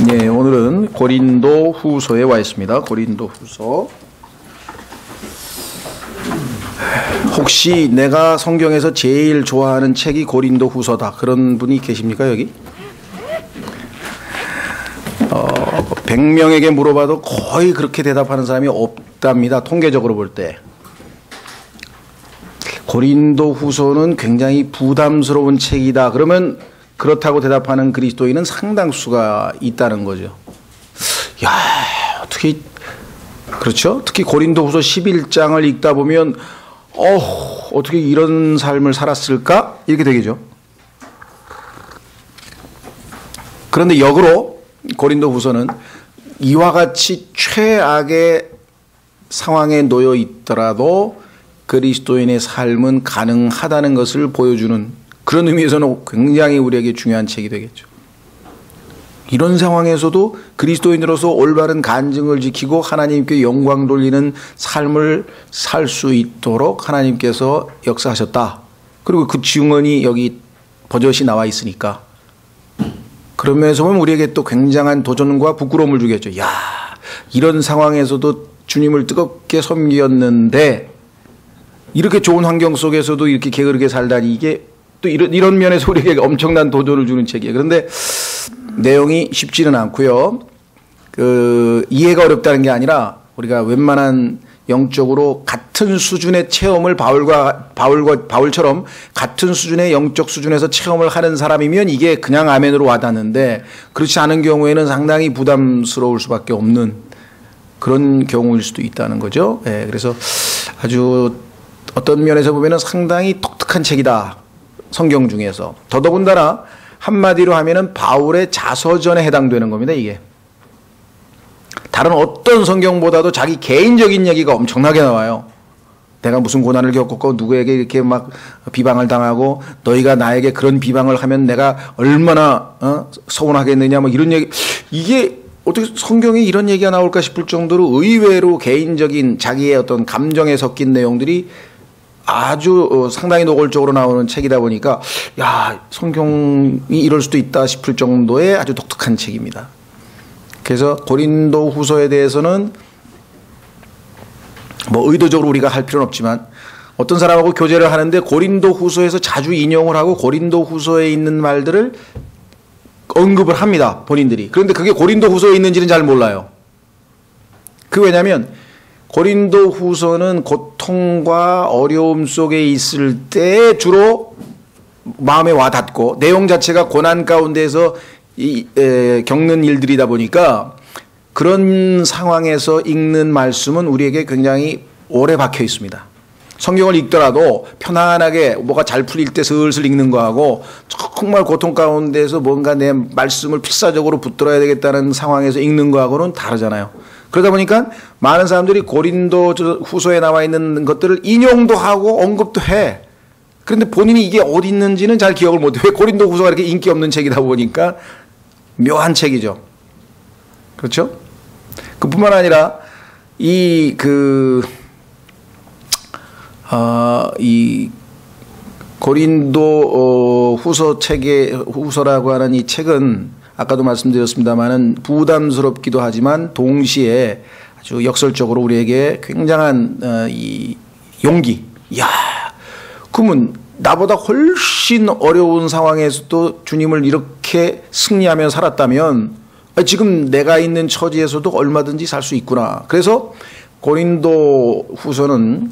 네, 오늘은 고린도 후서에 와 있습니다. 고린도 후서. 혹시 내가 성경에서 제일 좋아하는 책이 고린도 후서다, 그런 분이 계십니까, 여기? 100명에게 물어봐도 거의 그렇게 대답하는 사람이 없답니다. 통계적으로 볼 때. 고린도 후서는 굉장히 부담스러운 책이다, 그러면 그렇다고 대답하는 그리스도인은 상당수가 있다는 거죠. 야, 어떻게, 그렇죠? 특히 고린도 후서 11장을 읽다 보면 어떻게 이런 삶을 살았을까? 이렇게 되겠죠. 그런데 역으로 고린도 후서는 이와 같이 최악의 상황에 놓여 있더라도 그리스도인의 삶은 가능하다는 것을 보여주는, 그런 의미에서는 굉장히 우리에게 중요한 책이 되겠죠. 이런 상황에서도 그리스도인으로서 올바른 간증을 지키고 하나님께 영광 돌리는 삶을 살 수 있도록 하나님께서 역사하셨다. 그리고 그 증언이 여기 버젓이 나와 있으니까, 그런 면에서 보면 우리에게 또 굉장한 도전과 부끄러움을 주겠죠. 야, 이런 상황에서도 주님을 뜨겁게 섬겼는데 이렇게 좋은 환경 속에서도 이렇게 게으르게 살다니, 이게 또 이런 면에서 우리에게 엄청난 도전을 주는 책이에요. 그런데 내용이 쉽지는 않고요. 이해가 어렵다는 게 아니라 우리가 웬만한 영적으로 같은 수준의 체험을 바울처럼 같은 수준의 영적 수준에서 체험을 하는 사람이면 이게 그냥 아멘으로 와닿는데, 그렇지 않은 경우에는 상당히 부담스러울 수밖에 없는 그런 경우일 수도 있다는 거죠. 네, 그래서 아주 어떤 면에서 보면 상당히 독특한 책이다, 성경 중에서. 더더군다나 한마디로 하면은 바울의 자서전에 해당되는 겁니다, 이게. 다른 어떤 성경보다도 자기 개인적인 얘기가 엄청나게 나와요. 내가 무슨 고난을 겪었고 누구에게 이렇게 막 비방을 당하고 너희가 나에게 그런 비방을 하면 내가 얼마나 서운하겠느냐, 뭐 이런 얘기. 이게 어떻게 성경에 이런 얘기가 나올까 싶을 정도로 의외로 개인적인 자기의 어떤 감정에 섞인 내용들이 아주 상당히 노골적으로 나오는 책이다 보니까, 야, 성경이 이럴 수도 있다 싶을 정도의 아주 독특한 책입니다. 그래서 고린도 후서에 대해서는 뭐 의도적으로 우리가 할 필요는 없지만, 어떤 사람하고 교제를 하는데 고린도 후서에서 자주 인용을 하고 고린도 후서에 있는 말들을 언급을 합니다, 본인들이. 그런데 그게 고린도 후서에 있는지는 잘 몰라요. 왜냐하면 고린도 후서는 고통과 어려움 속에 있을 때 주로 마음에 와닿고, 내용 자체가 고난 가운데서 겪는 일들이다 보니까 그런 상황에서 읽는 말씀은 우리에게 굉장히 오래 박혀 있습니다. 성경을 읽더라도 편안하게 뭐가 잘 풀릴 때 슬슬 읽는 거하고, 정말 고통 가운데서 뭔가 내 말씀을 필사적으로 붙들어야 되겠다는 상황에서 읽는 거하고는 다르잖아요. 그러다 보니까 많은 사람들이 고린도 후서에 나와 있는 것들을 인용도 하고 언급도 해. 그런데 본인이 이게 어디 있는지는 잘 기억을 못해. 왜 고린도 후서가 이렇게 인기 없는 책이다 보니까 묘한 책이죠. 그렇죠? 그뿐만 아니라 이 고린도 후서라고 하는 이 책은 아까도 말씀드렸습니다만은 부담스럽기도 하지만 동시에 아주 역설적으로 우리에게 굉장한 이 용기. 야, 그러면 나보다 훨씬 어려운 상황에서도 주님을 이렇게 승리하며 살았다면 지금 내가 있는 처지에서도 얼마든지 살 수 있구나. 그래서 고린도 후서는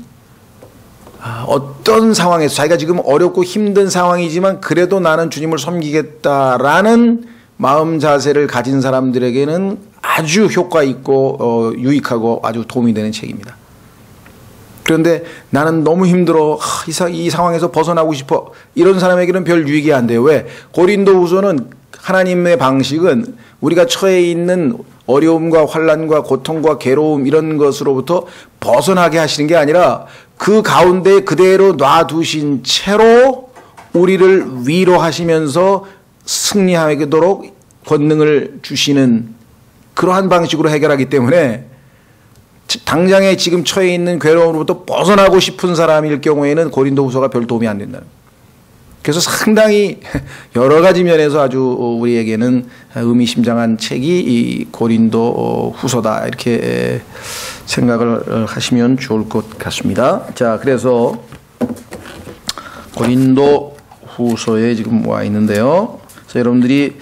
어떤 상황에서 자기가 지금 어렵고 힘든 상황이지만 그래도 나는 주님을 섬기겠다라는 마음 자세를 가진 사람들에게는 아주 효과 있고 유익하고 아주 도움이 되는 책입니다. 그런데 나는 너무 힘들어, 이 상황에서 벗어나고 싶어, 이런 사람에게는 별 유익이 안 돼요. 왜? 고린도 후서는 하나님의 방식은 우리가 처해 있는 어려움과 환난과 고통과 괴로움 이런 것으로부터 벗어나게 하시는 게 아니라 그 가운데 그대로 놔두신 채로 우리를 위로하시면서 승리하도록 권능을 주시는 그러한 방식으로 해결하기 때문에, 당장에 지금 처해 있는 괴로움으로부터 벗어나고 싶은 사람일 경우에는 고린도 후서가 별 도움이 안 된다는. 그래서 상당히 여러 가지 면에서 아주 우리에게는 의미심장한 책이 이 고린도 후서다 이렇게 생각을 하시면 좋을 것 같습니다. 자, 그래서 고린도 후서에 지금 와 있는데요. 그래서 여러분들이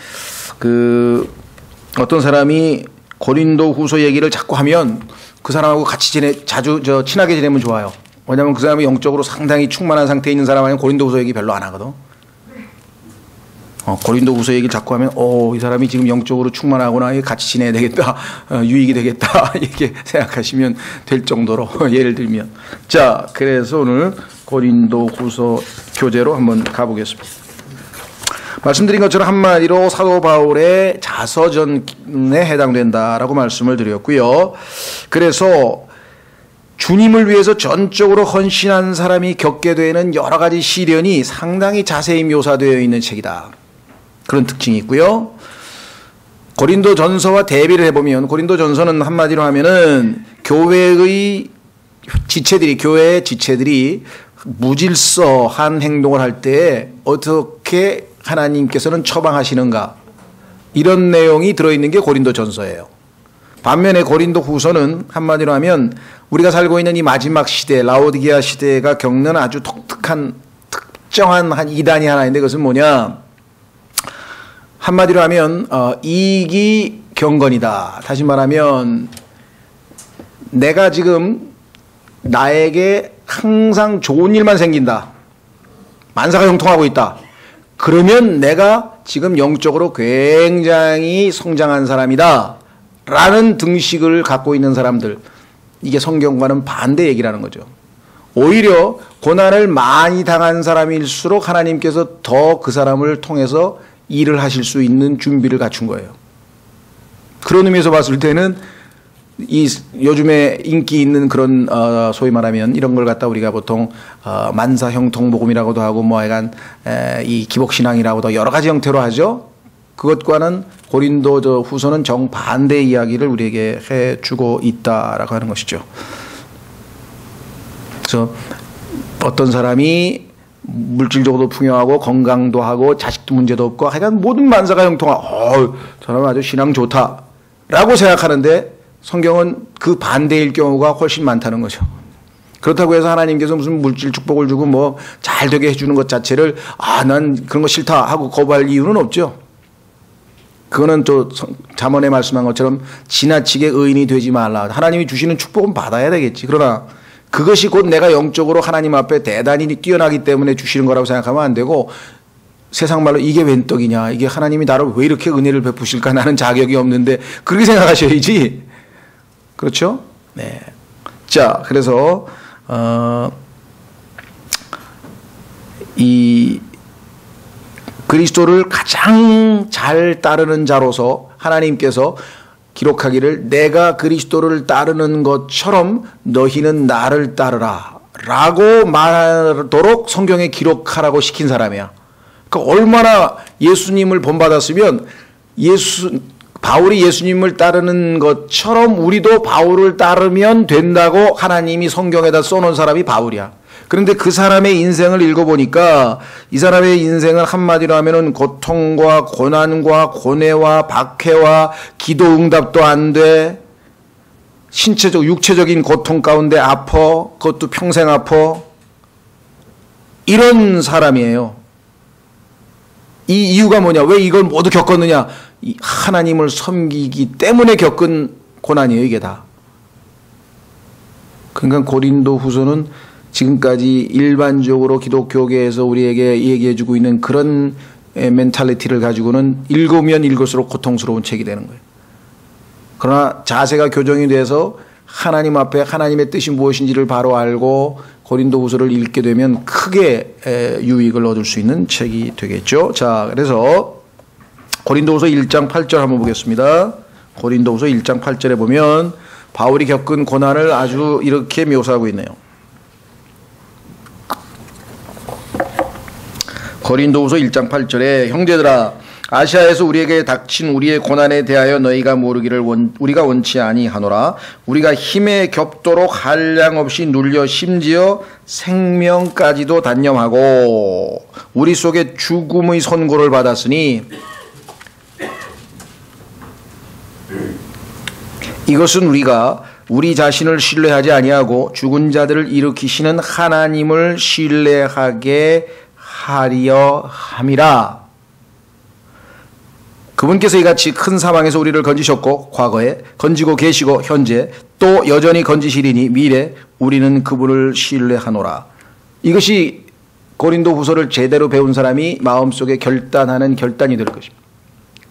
어떤 사람이 고린도 후서 얘기를 자꾸 하면 그 사람하고 같이 자주 친하게 지내면 좋아요. 왜냐하면 그 사람이 영적으로 상당히 충만한 상태에 있는 사람 아니면 고린도 후서 얘기 별로 안 하거든. 고린도 후서 얘기를 자꾸 하면 이 사람이 지금 영적으로 충만하구나, 같이 지내야 되겠다, 유익이 되겠다 이렇게 생각하시면 될 정도로 예를 들면. 자, 그래서 오늘 고린도 후서 교재로 한번 가보겠습니다. 말씀드린 것처럼 한마디로 사도 바울의 자서전에 해당된다라고 말씀을 드렸고요. 그래서 주님을 위해서 전적으로 헌신한 사람이 겪게 되는 여러 가지 시련이 상당히 자세히 묘사되어 있는 책이다. 그런 특징이 있고요. 고린도 전서와 대비를 해보면 고린도 전서는 한마디로 하면은 교회의 지체들이 무질서한 행동을 할 때 어떻게 하나님께서는 처방하시는가, 이런 내용이 들어있는 게 고린도 전서예요. 반면에 고린도 후서는 한마디로 하면 우리가 살고 있는 이 마지막 시대, 라오디게아 시대가 겪는 아주 독특한 특정한 한 이단이 하나 있는데, 그것은 뭐냐, 한마디로 하면 이익이 경건이다. 다시 말하면 내가 지금 나에게 항상 좋은 일만 생긴다, 만사가 형통하고 있다, 그러면 내가 지금 영적으로 굉장히 성장한 사람이다 라는 등식을 갖고 있는 사람들, 이게 성경과는 반대 얘기라는 거죠. 오히려 고난을 많이 당한 사람일수록 하나님께서 더 그 사람을 통해서 일을 하실 수 있는 준비를 갖춘 거예요. 그런 의미에서 봤을 때는 이 요즘에 인기 있는 그런 소위 말하면 이런 걸 갖다 우리가 보통 만사형통복음이라고도 하고 뭐 약간 이 기복신앙이라고도 여러 가지 형태로 하죠. 그것과는 고린도 후서는 정반대의 이야기를 우리에게 해주고 있다라고 하는 것이죠. 그래서 어떤 사람이 물질적으로도 풍요하고 건강도 하고 자식도 문제도 없고 하여간 모든 만사가 형통하고 저 사람은 아주 신앙 좋다라고 생각하는데 성경은 그 반대일 경우가 훨씬 많다는 거죠. 그렇다고 해서 하나님께서 무슨 물질 축복을 주고 뭐 잘 되게 해주는 것 자체를 난 그런 거 싫다 하고 거부할 이유는 없죠. 그거는 또 잠언에 말씀한 것처럼 지나치게 의인이 되지 말라. 하나님이 주시는 축복은 받아야 되겠지. 그러나 그것이 곧 내가 영적으로 하나님 앞에 대단히 뛰어나기 때문에 주시는 거라고 생각하면 안 되고, 세상 말로 이게 웬 떡이냐, 이게 하나님이 나를 왜 이렇게 은혜를 베푸실까, 나는 자격이 없는데, 그렇게 생각하셔야지. 그렇죠? 네. 자, 그래서 이 그리스도를 가장 잘 따르는 자로서 하나님께서 기록하기를 내가 그리스도를 따르는 것처럼 너희는 나를 따르라 라고 말하도록 성경에 기록하라고 시킨 사람이야. 그러니까 얼마나 예수님을 본받았으면 바울이 예수님을 따르는 것처럼 우리도 바울을 따르면 된다고 하나님이 성경에다 써놓은 사람이 바울이야. 그런데 그 사람의 인생을 읽어보니까 이 사람의 인생은 한마디로 하면은 고통과 고난과 고뇌와 박해와 기도 응답도 안 돼. 육체적인 고통 가운데 아파. 그것도 평생 아파. 이런 사람이에요. 이 이유가 뭐냐? 왜 이걸 모두 겪었느냐? 하나님을 섬기기 때문에 겪은 고난이에요, 이게 다. 그러니까 고린도 후서는 지금까지 일반적으로 기독교계에서 우리에게 얘기해주고 있는 그런 멘탈리티를 가지고는 읽으면 읽을수록 고통스러운 책이 되는 거예요. 그러나 자세가 교정이 돼서 하나님 앞에 하나님의 뜻이 무엇인지를 바로 알고 고린도 후서를 읽게 되면 크게 유익을 얻을 수 있는 책이 되겠죠. 자, 그래서 고린도 후서 1장 8절 한번 보겠습니다. 고린도 후서 1장 8절에 보면 바울이 겪은 고난을 아주 이렇게 묘사하고 있네요. 고린도후서 1장 8절에 형제들아 아시아에서 우리에게 닥친 우리의 고난에 대하여 너희가 모르기를 우리가 원치 아니하노라. 우리가 힘에 겹도록 한량없이 눌려 심지어 생명까지도 단념하고 우리 속에 죽음의 선고를 받았으니 이것은 우리가 우리 자신을 신뢰하지 아니하고 죽은 자들을 일으키시는 하나님을 신뢰하게 하려 함이라. 그분께서 이같이 큰 사망에서 우리를 건지셨고 과거에 건지고 계시고 현재 또 여전히 건지시리니 미래 우리는 그분을 신뢰하노라. 이것이 고린도후서를 제대로 배운 사람이 마음속에 결단하는 결단이 될 것입니다.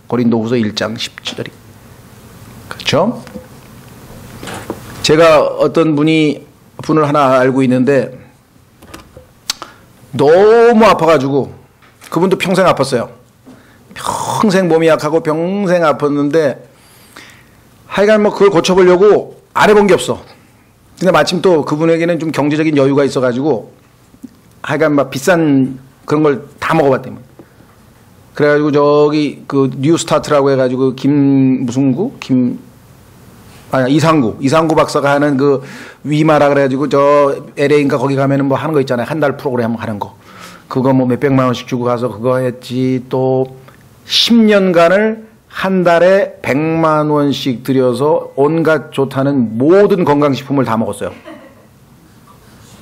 고린도후서 1장 17절이. 그렇죠? 제가 어떤 분을 하나 알고 있는데 너무 아파가지고 그분도 평생 아팠어요. 평생 몸이 약하고 평생 아팠는데 하여간 뭐 그걸 고쳐보려고 안 해본 게 없어. 근데 마침 또 그분에게는 좀 경제적인 여유가 있어가지고 하여간 막 비싼 그런 걸 다 먹어봤대요. 그래가지고 저기 그 뉴스타트라고 해가지고 이상구 박사가 하는 그 위마라 그래가지고 저 LA인가 거기 가면은 뭐 하는 거 있잖아요. 한 달 프로그램 하는 거. 그거 뭐 몇백만 원씩 주고 가서 그거 했지. 또 10년간을 한 달에 100만 원씩 들여서 온갖 좋다는 모든 건강식품을 다 먹었어요.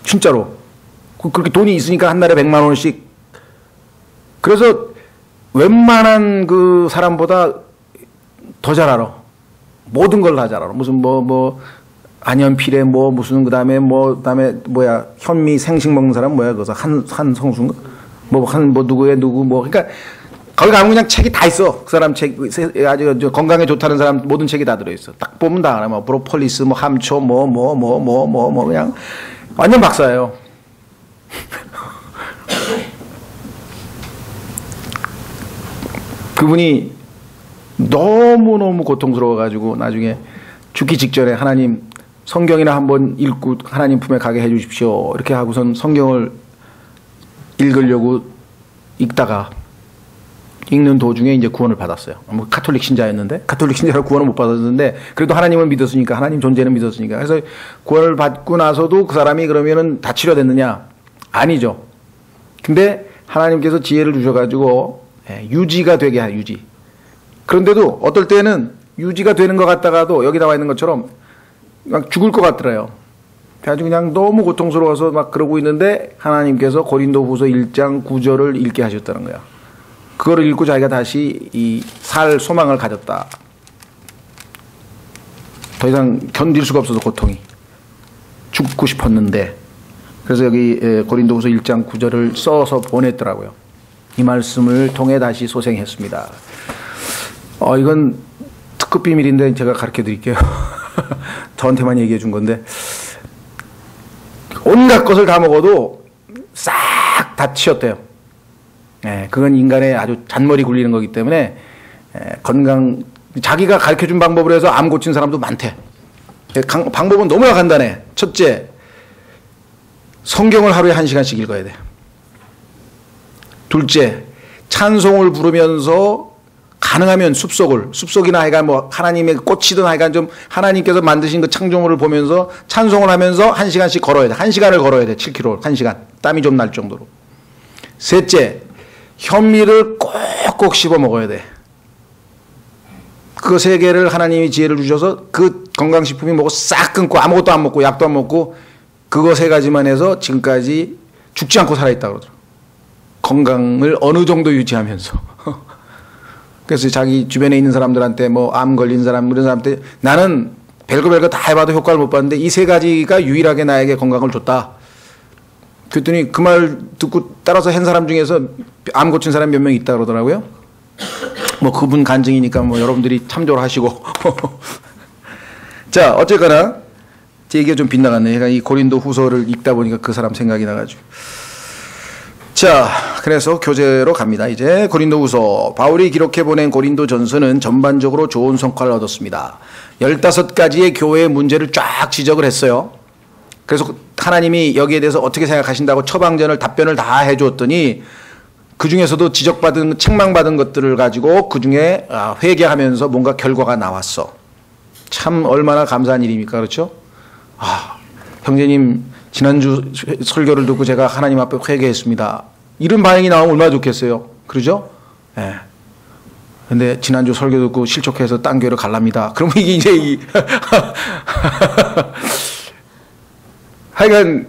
진짜로. 그렇게 돈이 있으니까 한 달에 100만 원씩. 그래서 웬만한 그 사람보다 더 잘 알아. 모든 걸 다 잘 알아. 무슨 안현필에 그다음에 뭐야 현미 생식 먹는 사람 뭐야 그래서 한성수인가 누구 그러니까 거기 가면 그냥 책이 다 있어. 그 사람 책 아주 건강에 좋다는 사람 모든 책이 다 들어 있어. 딱 보면 다 알아. 뭐 브로폴리스 함초 그냥 완전 박사예요. 그분이 너무너무 고통스러워가지고 나중에 죽기 직전에 하나님 성경이나 한번 읽고 하나님 품에 가게 해주십시오. 이렇게 하고선 성경을 읽으려고 읽다가 읽는 도중에 이제 구원을 받았어요. 뭐 가톨릭 신자였는데 가톨릭 신자로 구원을 못 받았는데 그래도 하나님을 믿었으니까 하나님 존재는 믿었으니까 그래서 구원을 받고 나서도 그 사람이 그러면은 다 치료됐느냐? 아니죠. 근데 하나님께서 지혜를 주셔가지고 유지가 되게 해 유지. 그런데도 어떨 때는 유지가 되는 것 같다가도 여기 나와 있는 것처럼 막 죽을 것 같더래요. 아주 그냥 너무 고통스러워서 막 그러고 있는데 하나님께서 고린도후서 1장 9절을 읽게 하셨다는 거야. 그거를 읽고 자기가 다시 살 소망을 가졌다. 더 이상 견딜 수가 없어서 고통이. 죽고 싶었는데. 그래서 여기 고린도후서 1장 9절을 써서 보냈더라고요. 이 말씀을 통해 다시 소생했습니다. 이건 특급 비밀인데 제가 가르쳐 드릴게요. 저한테만 얘기해 준 건데. 온갖 것을 다 먹어도 싹 다 치웠대요. 그건 인간의 아주 잔머리 굴리는 거기 때문에 자기가 가르쳐 준 방법으로 해서 암 고친 사람도 많대. 방법은 너무나 간단해. 첫째, 성경을 하루에 1시간씩 읽어야 돼. 둘째, 찬송을 부르면서 가능하면 숲속이나 하여간 뭐 하나님의 꽃이든 하여간 좀 하나님께서 만드신 그 창조물을 보면서 찬송을 하면서 1시간씩 걸어야 돼. 1시간을 걸어야 돼. 7km, 1시간. 땀이 좀 날 정도로. 셋째, 현미를 꼭꼭 씹어 먹어야 돼. 그 세 개를 하나님이 지혜를 주셔서 그 건강식품이 뭐고 싹 끊고 아무것도 안 먹고 약도 안 먹고 그거 세 가지만 해서 지금까지 죽지 않고 살아있다고 그러더라고요. 건강을 어느 정도 유지하면서. 그래서 자기 주변에 있는 사람들한테 뭐 암 걸린 사람 이런 사람한테 나는 별거 다 해봐도 효과를 못 봤는데 이 세 가지가 유일하게 나에게 건강을 줬다. 그랬더니 그 말 듣고 따라서 한 사람 중에서 암 고친 사람이 몇 명 있다 그러더라고요. 뭐 그분 간증이니까 뭐 여러분들이 참조를 하시고. 자, 어쨌거나 제 얘기가 좀 빗나갔네. 제가 이 고린도 후서를 읽다 보니까 그 사람 생각이 나가지고. 자, 그래서 교재로 갑니다. 이제 고린도후서. 바울이 기록해 보낸 고린도 전서는 전반적으로 좋은 성과를 얻었습니다. 15가지의 교회의 문제를 쫙 지적을 했어요. 그래서 하나님이 여기에 대해서 어떻게 생각하신다고 처방전을 답변을 다 해주었더니 그 중에서도 지적받은, 책망받은 것들을 가지고 그 중에 회개하면서 뭔가 결과가 나왔어. 참 얼마나 감사한 일입니까? 그렇죠? 형제님, 지난주 설교를 듣고 제가 하나님 앞에 회개했습니다. 이런 반응이 나오면 얼마나 좋겠어요? 그러죠? 예. 근데 지난주 설교 듣고 실족해서 딴 교회로 갈랍니다. 그럼 이게 이제 하여간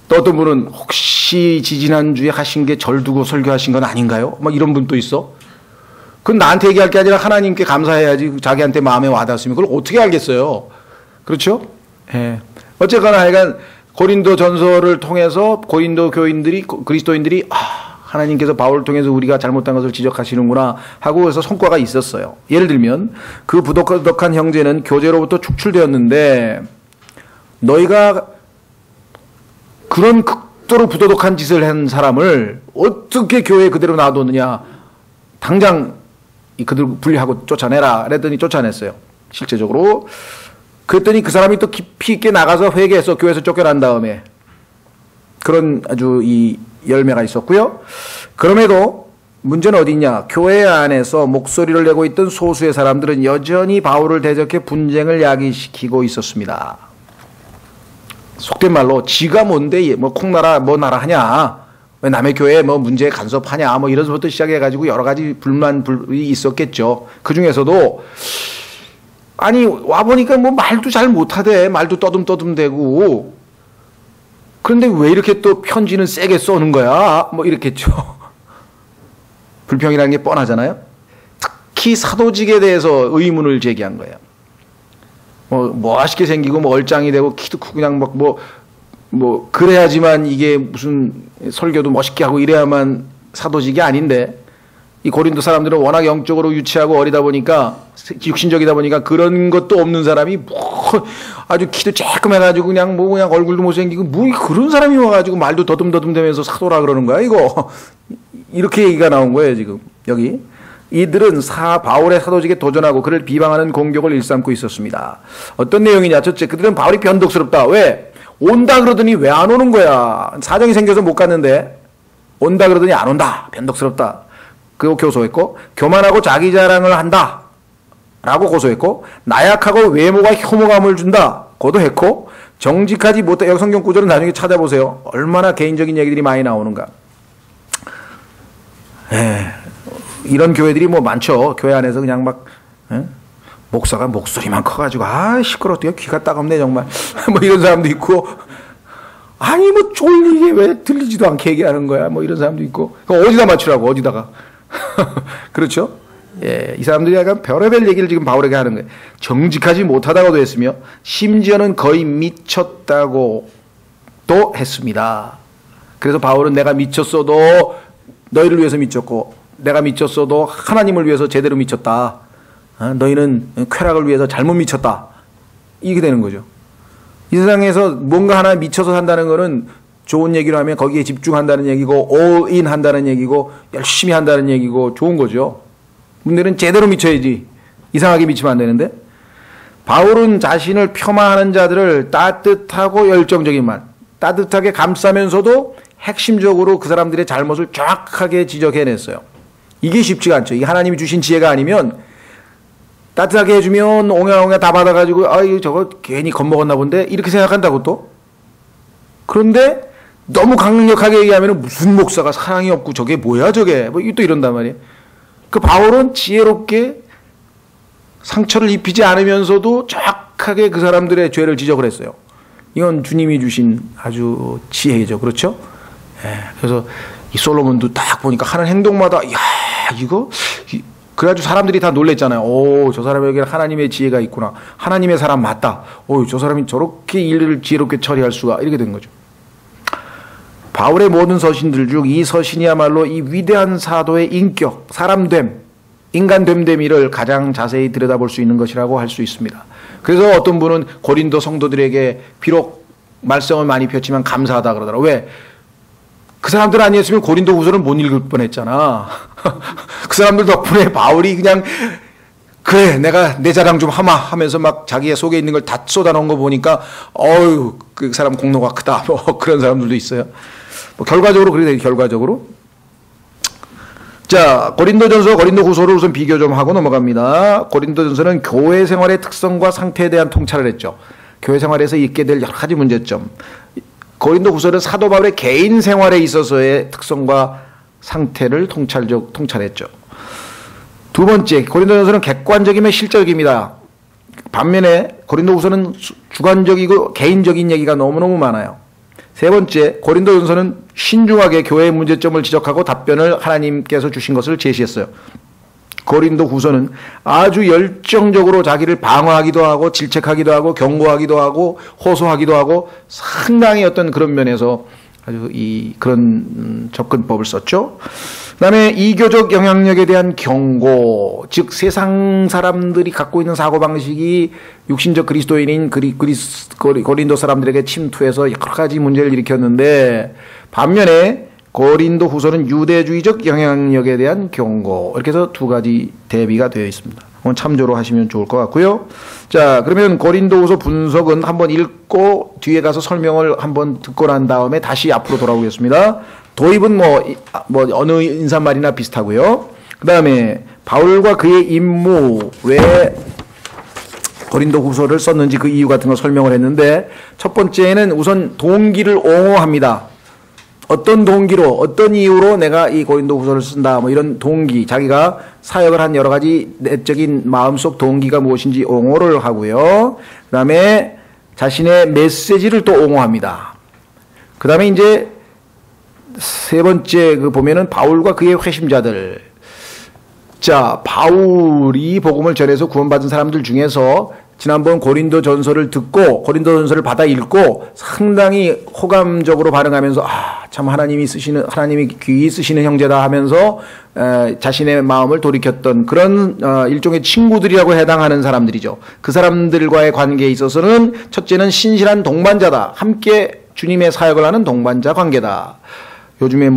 또 어떤 분은 혹시 지지난주에 하신 게 절 두고 설교하신 건 아닌가요? 막 이런 분도 있어. 그건 나한테 얘기할 게 아니라 하나님께 감사해야지. 자기한테 마음에 와닿았으면 그걸 어떻게 알겠어요? 그렇죠? 예. 어쨌거나 하여간 고린도 전서를 통해서 고린도 교인들이, 그리스도인들이 하나님께서 바울을 통해서 우리가 잘못한 것을 지적하시는구나 하고 그래서 성과가 있었어요. 예를 들면 그 부도덕한 형제는 교제로부터 축출되었는데 너희가 그런 극도로 부도덕한 짓을 한 사람을 어떻게 교회에 그대로 놔뒀느냐. 당장 그들 분리하고 쫓아내라. 그랬더니 쫓아냈어요. 실제적으로. 그랬더니 그 사람이 또 깊이 있게 나가서 회개해서 교회에서 쫓겨난 다음에 그런 아주 이 열매가 있었고요. 그럼에도 문제는 어디 있냐. 교회 안에서 목소리를 내고 있던 소수의 사람들은 여전히 바울을 대적해 분쟁을 야기시키고 있었습니다. 속된 말로 지가 뭔데 뭐 콩나라 뭐 나라 하냐, 왜 남의 교회에 뭐 문제에 간섭하냐, 뭐 이런서부터 시작해가지고 여러 가지 불만이 있었겠죠. 그 중에서도 아니 와보니까 뭐 말도 잘 못하대. 말도 떠듬떠듬대고. 그런데 왜 이렇게 또 편지는 세게 써는 거야? 뭐 이렇겠죠. 불평이라는 게 뻔하잖아요. 특히 사도직에 대해서 의문을 제기한 거예요. 뭐 멋있게 생기고 뭐 얼짱이 되고 키도 크고 그냥 막 뭐 그래야지만 이게 무슨 설교도 멋있게 하고 이래야만 사도직이 아닌데, 이 고린도 사람들은 워낙 영적으로 유치하고 어리다 보니까, 육신적이다 보니까 그런 것도 없는 사람이 뭐 아주 키도 쬐끔해가지고 그냥 얼굴도 못생기고 뭐 그런 사람이 와가지고 말도 더듬더듬대면서 사도라 그러는 거야 이거. 이렇게 얘기가 나온 거예요 지금 여기. 이들은 바울의 사도직에 도전하고 그를 비방하는 공격을 일삼고 있었습니다. 어떤 내용이냐. 첫째, 그들은 바울이 변덕스럽다. 왜? 온다 그러더니 왜 안 오는 거야. 사정이 생겨서 못 갔는데 온다 그러더니 안 온다. 변덕스럽다. 그리고 교소했고, 교만하고 자기 자랑을 한다 라고 고소했고, 나약하고 외모가 혐오감을 준다 고도했고, 정직하지 못해. 여기 성경 구절은 나중에 찾아보세요. 얼마나 개인적인 얘기들이 많이 나오는가. 이런 교회들이 뭐 많죠. 교회 안에서 그냥 막 목사가 목소리만 커가지고 시끄러워. 귀가 따갑네 정말. 뭐 이런 사람도 있고, 아니 뭐 졸리게 왜 들리지도 않게 얘기하는 거야. 뭐 이런 사람도 있고. 어디다 맞추라고, 어디다가. 그렇죠? 이 사람들이 약간 별의별 얘기를 지금 바울에게 하는 거예요. 정직하지 못하다고도 했으며 심지어는 거의 미쳤다고도 했습니다. 그래서 바울은 내가 미쳤어도 너희를 위해서 미쳤고, 내가 미쳤어도 하나님을 위해서 제대로 미쳤다. 너희는 쾌락을 위해서 잘못 미쳤다. 이게 되는 거죠. 이 세상에서 뭔가 하나 미쳐서 산다는 거는 좋은 얘기로 하면 거기에 집중한다는 얘기고, all in 한다는 얘기고, 열심히 한다는 얘기고, 좋은 거죠. 문제는 제대로 미쳐야지. 이상하게 미치면 안 되는데. 바울은 자신을 폄하하는 자들을 따뜻하고 열정적인 말, 따뜻하게 감싸면서도 핵심적으로 그 사람들의 잘못을 정확하게 지적해냈어요. 이게 쉽지가 않죠. 이게 하나님이 주신 지혜가 아니면, 따뜻하게 해주면 옹야옹야 다 받아가지고 저거 괜히 겁먹었나 본데 이렇게 생각한다고 또. 그런데 너무 강력하게 얘기하면 무슨 목사가 사랑이 없고 저게 뭐야 저게 뭐 또 이런단 말이에요. 그 바울은 지혜롭게 상처를 입히지 않으면서도 정확하게 그 사람들의 죄를 지적을 했어요. 이건 주님이 주신 아주 지혜죠. 그렇죠? 그래서 이 솔로몬도 딱 보니까 하는 행동마다 이거 그래가지고 사람들이 다 놀랬잖아요. 오, 저 사람에게 하나님의 지혜가 있구나. 하나님의 사람 맞다. 오, 저 사람이 저렇게 일을 지혜롭게 처리할 수가, 이렇게 된 거죠. 바울의 모든 서신들 중 이 서신이야말로 이 위대한 사도의 인격, 사람됨, 인간됨됨이를 가장 자세히 들여다볼 수 있는 것이라고 할 수 있습니다. 그래서 어떤 분은 고린도 성도들에게 비록 말썽을 많이 폈지만 감사하다 그러더라고요. 왜? 그 사람들 아니었으면 고린도 후서를 못 읽을 뻔했잖아. 그 사람들 덕분에 바울이 그냥 그래 내가 내 자랑 좀 하마 하면서 막 자기의 속에 있는 걸 다 쏟아놓은 거 보니까 어휴 그 사람 공로가 크다 뭐 그런 사람들도 있어요. 뭐 결과적으로 그래 결과적으로 자, 고린도전서, 고린도후서를 우선 비교 좀 하고 넘어갑니다. 고린도전서는 교회 생활의 특성과 상태에 대한 통찰을 했죠. 교회 생활에서 있게 될 여러 가지 문제점. 고린도후서는 사도 바울의 개인 생활에 있어서의 특성과 상태를 통찰했죠. 두 번째, 고린도전서는 객관적이며 실적입니다. 반면에 고린도후서는 주관적이고 개인적인 얘기가 너무너무 많아요. 세 번째, 고린도전서는 신중하게 교회의 문제점을 지적하고 답변을 하나님께서 주신 것을 제시했어요. 고린도후서는 아주 열정적으로 자기를 방어하기도 하고 질책하기도 하고 경고하기도 하고 호소하기도 하고 상당히 어떤 그런 면에서 아주 그런 접근법을 썼죠. 그다음에 이교적 영향력에 대한 경고, 즉 세상 사람들이 갖고 있는 사고방식이 육신적 그리스도인인 고린도 사람들에게 침투해서 여러 가지 문제를 일으켰는데, 반면에 고린도 후서는 유대주의적 영향력에 대한 경고, 이렇게 해서 두 가지 대비가 되어 있습니다. 참조로 하시면 좋을 것 같고요. 자, 그러면 고린도 후서 분석은 한번 읽고 뒤에 가서 설명을 한번 듣고 난 다음에 다시 앞으로 돌아오겠습니다. 도입은 뭐 어느 인사말이나 비슷하고요. 그 다음에 바울과 그의 임무, 왜 고린도 후서를 썼는지 그 이유 같은 거 설명을 했는데, 첫 번째는 우선 동기를 옹호합니다. 어떤 동기로, 어떤 이유로 내가 이 고린도 후서를 쓴다, 뭐 이런 동기, 자기가 사역을 한 여러 가지 내적인 마음속 동기가 무엇인지 옹호를 하고요. 그 다음에 자신의 메시지를 또 옹호합니다. 그 다음에 이제 세 번째 보면은 바울과 그의 회심자들. 자, 바울이 복음을 전해서 구원받은 사람들 중에서 지난번 고린도 전서를 듣고 고린도 전서를 받아 읽고 상당히 호감적으로 반응하면서 참 하나님이 귀히 쓰시는 형제다 하면서 자신의 마음을 돌이켰던 그런 일종의 친구들이라고 해당하는 사람들이죠. 그 사람들과의 관계에 있어서는 첫째는 신실한 동반자다. 함께 주님의 사역을 하는 동반자 관계다. 요즘에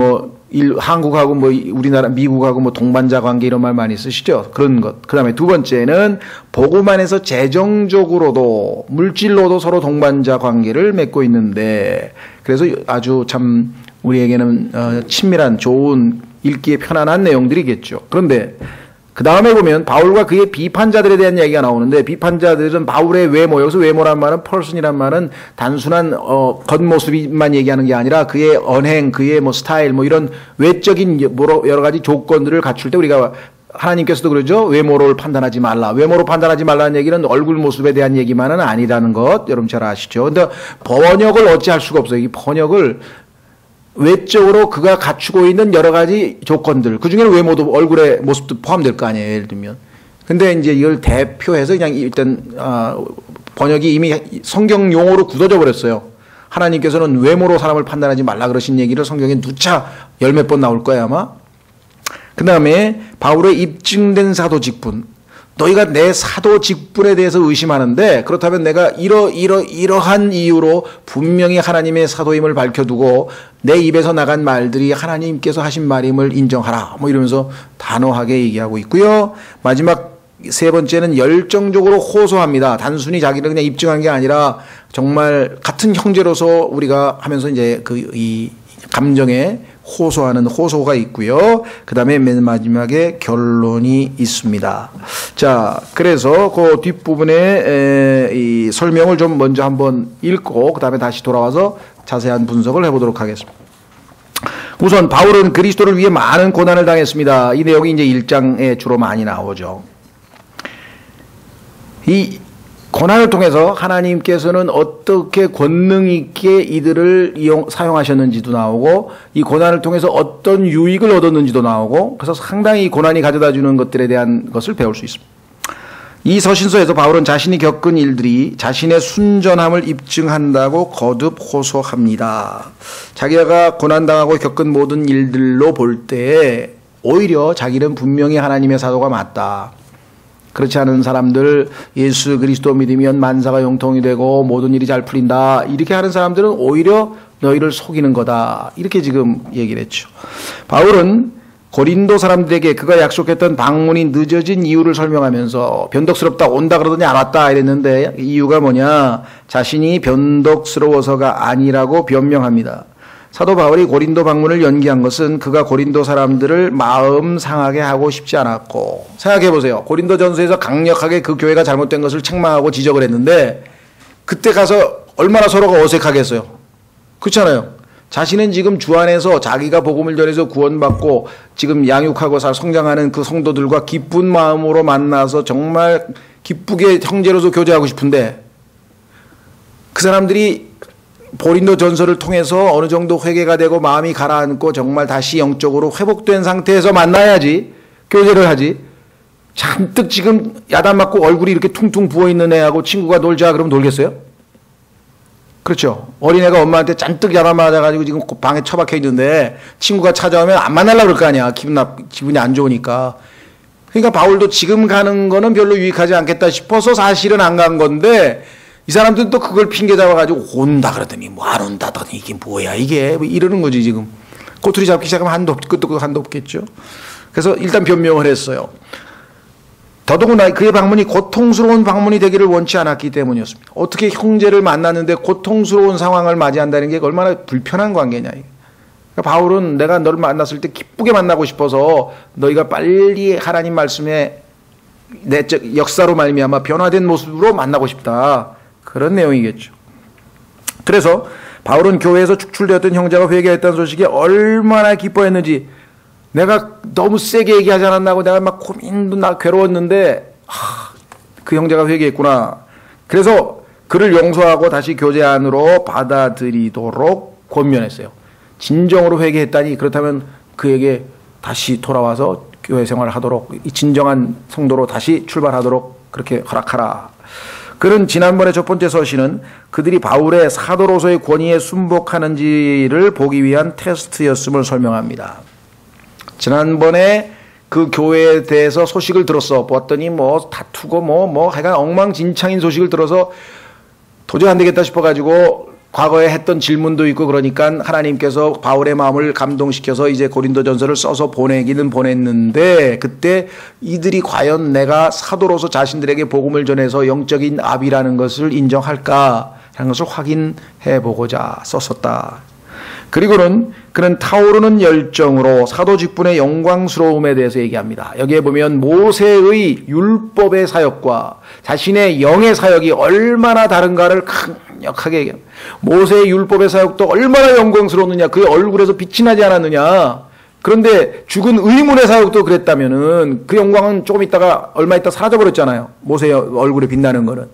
한국하고 우리나라, 미국하고 동반자 관계 이런 말 많이 쓰시죠? 그런 것. 그 다음에 두 번째는 복음 안에서 재정적으로도, 물질로도 서로 동반자 관계를 맺고 있는데, 그래서 아주 참 우리에게는 친밀한, 좋은, 읽기에 편안한 내용들이겠죠. 그런데 그 다음에 보면 바울과 그의 비판자들에 대한 이야기가 나오는데, 비판자들은 바울의 외모, 여기서 외모란 말은 person이란 말은 단순한 겉모습만 얘기하는 게 아니라 그의 언행, 그의 스타일, 이런 외적인 여러 가지 조건들을 갖출 때 우리가 하나님께서도 그러죠. 외모를 판단하지 말라. 외모로 판단하지 말라는 얘기는 얼굴 모습에 대한 얘기만은 아니라는 것 여러분 잘 아시죠. 근데 번역을 어찌할 수가 없어요. 이 번역을 외적으로 그가 갖추고 있는 여러 가지 조건들, 그 중에는 외모도, 얼굴의 모습도 포함될 거 아니에요, 예를 들면. 근데 이제 이걸 대표해서 그냥 일단, 번역이 이미 성경 용어로 굳어져 버렸어요. 하나님께서는 외모로 사람을 판단하지 말라 그러신 얘기를 성경에 누차 열몇 번 나올 거예요, 아마. 그 다음에 바울의 입증된 사도 직분. 너희가 내 사도 직분에 대해서 의심하는데, 그렇다면 내가 이러한 이유로 분명히 하나님의 사도임을 밝혀두고 내 입에서 나간 말들이 하나님께서 하신 말임을 인정하라. 이러면서 단호하게 얘기하고 있고요. 마지막 세 번째는 열정적으로 호소합니다. 단순히 자기를 그냥 입증한 게 아니라 정말 같은 형제로서 우리가 하면서 이제 이 감정에 호소하는 호소가 있고요. 그 다음에 맨 마지막에 결론이 있습니다. 자, 그래서 그 뒷부분에 이 설명을 좀 먼저 한번 읽고 그 다음에 다시 돌아와서 자세한 분석을 해보도록 하겠습니다. 우선 바울은 그리스도를 위해 많은 고난을 당했습니다. 이 내용이 이제 1장에 주로 많이 나오죠. 이 고난을 통해서 하나님께서는 어떻게 권능 있게 이들을 사용하셨는지도 나오고, 이 고난을 통해서 어떤 유익을 얻었는지도 나오고, 그래서 상당히 고난이 가져다 주는 것들에 대한 것을 배울 수 있습니다. 이 서신서에서 바울은 자신이 겪은 일들이 자신의 순전함을 입증한다고 거듭 호소합니다. 자기가 고난당하고 겪은 모든 일들로 볼 때 오히려 자기는 분명히 하나님의 사도가 맞다. 그렇지 않은 사람들, 예수 그리스도 믿으면 만사가 영통이 되고 모든 일이 잘 풀린다, 이렇게 하는 사람들은 오히려 너희를 속이는 거다, 이렇게 지금 얘기를 했죠. 바울은 고린도 사람들에게 그가 약속했던 방문이 늦어진 이유를 설명하면서 변덕스럽다, 온다 그러더니 안 왔다 이랬는데, 이유가 뭐냐, 자신이 변덕스러워서가 아니라고 변명합니다. 사도 바울이 고린도 방문을 연기한 것은 그가 고린도 사람들을 마음 상하게 하고 싶지 않았고, 생각해 보세요. 고린도 전서에서 강력하게 그 교회가 잘못된 것을 책망하고 지적을 했는데 그때 가서 얼마나 서로가 어색하겠어요. 그렇잖아요. 자신은 지금 주 안에서 자기가 복음을 전해서 구원받고 지금 양육하고 성장하는 그 성도들과 기쁜 마음으로 만나서 정말 기쁘게 형제로서 교제하고 싶은데, 그 사람들이 고린도 전서를 통해서 어느 정도 회개가 되고 마음이 가라앉고 정말 다시 영적으로 회복된 상태에서 만나야지 교제를 하지, 잔뜩 지금 야단 맞고 얼굴이 이렇게 퉁퉁 부어있는 애하고 친구가 놀자 그러면 놀겠어요? 그렇죠. 어린애가 엄마한테 잔뜩 야단 맞아가지고 지금 방에 처박혀 있는데 친구가 찾아오면 안 만나려고 그럴 거 아니야. 기분이 안 좋으니까. 그러니까 바울도 지금 가는 거는 별로 유익하지 않겠다 싶어서 사실은 안 간 건데, 이 사람들은 또 그걸 핑계 잡아가지고 온다 그러더니 뭐 안 온다더니 이게 뭐야 이게 뭐 이러는 거지. 지금 꼬투리 잡기 시작하면 끝도 한도 없겠죠. 그래서 일단 변명을 했어요. 더더구나 그의 방문이 고통스러운 방문이 되기를 원치 않았기 때문이었습니다. 어떻게 형제를 만났는데 고통스러운 상황을 맞이한다는 게 얼마나 불편한 관계냐. 그러니까 바울은 내가 너를 만났을 때 기쁘게 만나고 싶어서 너희가 빨리 하나님 말씀에 내적 역사로 말미암아 변화된 모습으로 만나고 싶다. 그런 내용이겠죠. 그래서 바울은 교회에서 축출되었던 형제가 회개했다는 소식에 얼마나 기뻐했는지, 내가 너무 세게 얘기하지 않았나고 내가 막 고민도 괴로웠는데 그 형제가 회개했구나. 그래서 그를 용서하고 다시 교제 안으로 받아들이도록 권면했어요. 진정으로 회개했다니 그렇다면 그에게 다시 돌아와서 교회 생활을 하도록, 진정한 성도로 다시 출발하도록 그렇게 허락하라. 그는 지난번에 첫 번째 서신은 그들이 바울의 사도로서의 권위에 순복하는지를 보기 위한 테스트였음을 설명합니다. 지난번에 그 교회에 대해서 소식을 들었어. 보았더니 뭐 다투고 하여간 엉망진창인 소식을 들어서 도저히 안 되겠다 싶어가지고 과거에 했던 질문도 있고, 그러니까 하나님께서 바울의 마음을 감동시켜서 이제 고린도전서를 써서 보내기는 보냈는데, 그때 이들이 과연 내가 사도로서 자신들에게 복음을 전해서 영적인 아비라는 것을 인정할까 하는 것을 확인해 보고자 썼었다. 그리고는 그는 타오르는 열정으로 사도 직분의 영광스러움에 대해서 얘기합니다. 여기에 보면 모세의 율법의 사역과 자신의 영의 사역이 얼마나 다른가를 강력하게 얘기합니다. 모세의 율법의 사역도 얼마나 영광스러웠느냐, 그의 얼굴에서 빛이 나지 않았느냐. 그런데 죽은 의문의 사역도 그랬다면은 그 영광은 조금 있다가 얼마 있다 사라져버렸잖아요. 모세의 얼굴에 빛나는 거는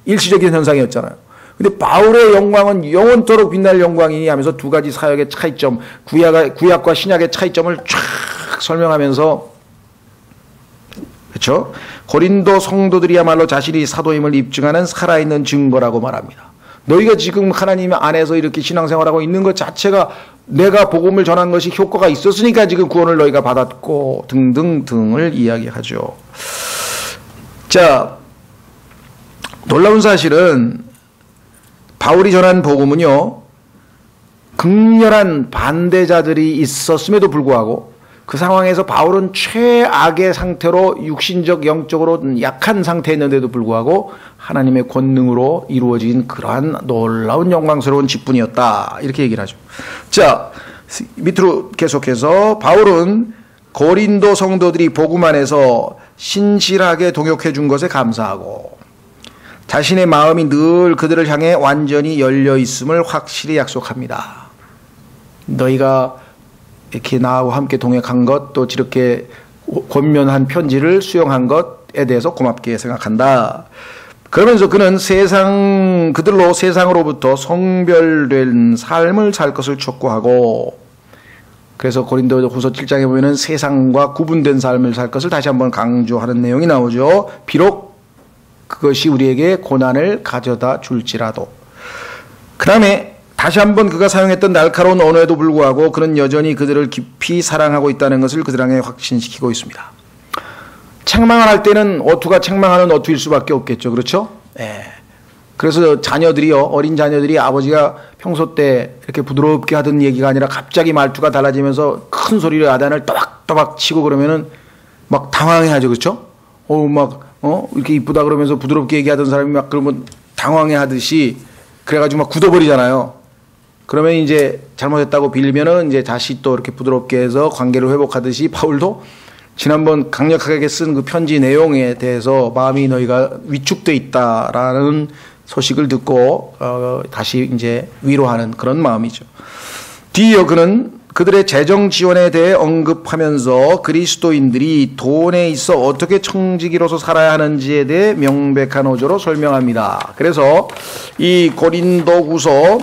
일시적인 현상이었잖아요. 근데 바울의 영광은 영원토록 빛날 영광이니 하면서 두 가지 사역의 차이점, 구약과 신약의 차이점을 쫙 설명하면서, 그렇죠? 고린도 성도들이야말로 자신이 사도임을 입증하는 살아있는 증거라고 말합니다. 너희가 지금 하나님 안에서 이렇게 신앙생활하고 있는 것 자체가 내가 복음을 전한 것이 효과가 있었으니까 지금 구원을 너희가 받았고 등등등을 이야기하죠. 자, 놀라운 사실은 바울이 전한 복음은요, 극렬한 반대자들이 있었음에도 불구하고 그 상황에서 바울은 최악의 상태로 육신적 영적으로 약한 상태였는데도 불구하고 하나님의 권능으로 이루어진 그러한 놀라운 영광스러운 직분이었다, 이렇게 얘기를 하죠. 자, 밑으로 계속해서 바울은 고린도 성도들이 복음 안에서 신실하게 동역해 준 것에 감사하고 자신의 마음이 늘 그들을 향해 완전히 열려 있음을 확실히 약속합니다. 너희가 이렇게 나하고 함께 동역한 것, 또 이렇게 권면한 편지를 수용한 것에 대해서 고맙게 생각한다. 그러면서 그는 그들로 세상으로부터 성별된 삶을 살 것을 촉구하고, 그래서 고린도후서 7장에 보면은 세상과 구분된 삶을 살 것을 다시 한번 강조하는 내용이 나오죠. 비록 그것이 우리에게 고난을 가져다 줄지라도. 그 다음에 다시 한번 그가 사용했던 날카로운 언어에도 불구하고 그는 여전히 그들을 깊이 사랑하고 있다는 것을 그들에게 확신시키고 있습니다. 책망을 할 때는 어투가 책망하는 어투일 수밖에 없겠죠. 그렇죠? 네. 그래서 어린 자녀들이 아버지가 평소 때 이렇게 부드럽게 하던 얘기가 아니라 갑자기 말투가 달라지면서 큰 소리로 야단을 또박또박 치고 그러면은 막 당황해하죠. 그렇죠? 이렇게 이쁘다 그러면서 부드럽게 얘기하던 사람이 막 그러면 당황해 하듯이 그래가지고 막 굳어버리잖아요. 그러면 이제 잘못했다고 빌면은 이제 다시 또 이렇게 부드럽게 해서 관계를 회복하듯이 바울도 지난번 강력하게 쓴 그 편지 내용에 대해서 마음이 너희가 위축돼 있다라는 소식을 듣고 다시 이제 위로하는 그런 마음이죠. 뒤이어 그는 그들의 재정 지원에 대해 언급하면서 그리스도인들이 돈에 있어 어떻게 청지기로서 살아야 하는지에 대해 명백한 어조로 설명합니다. 그래서 이 고린도후서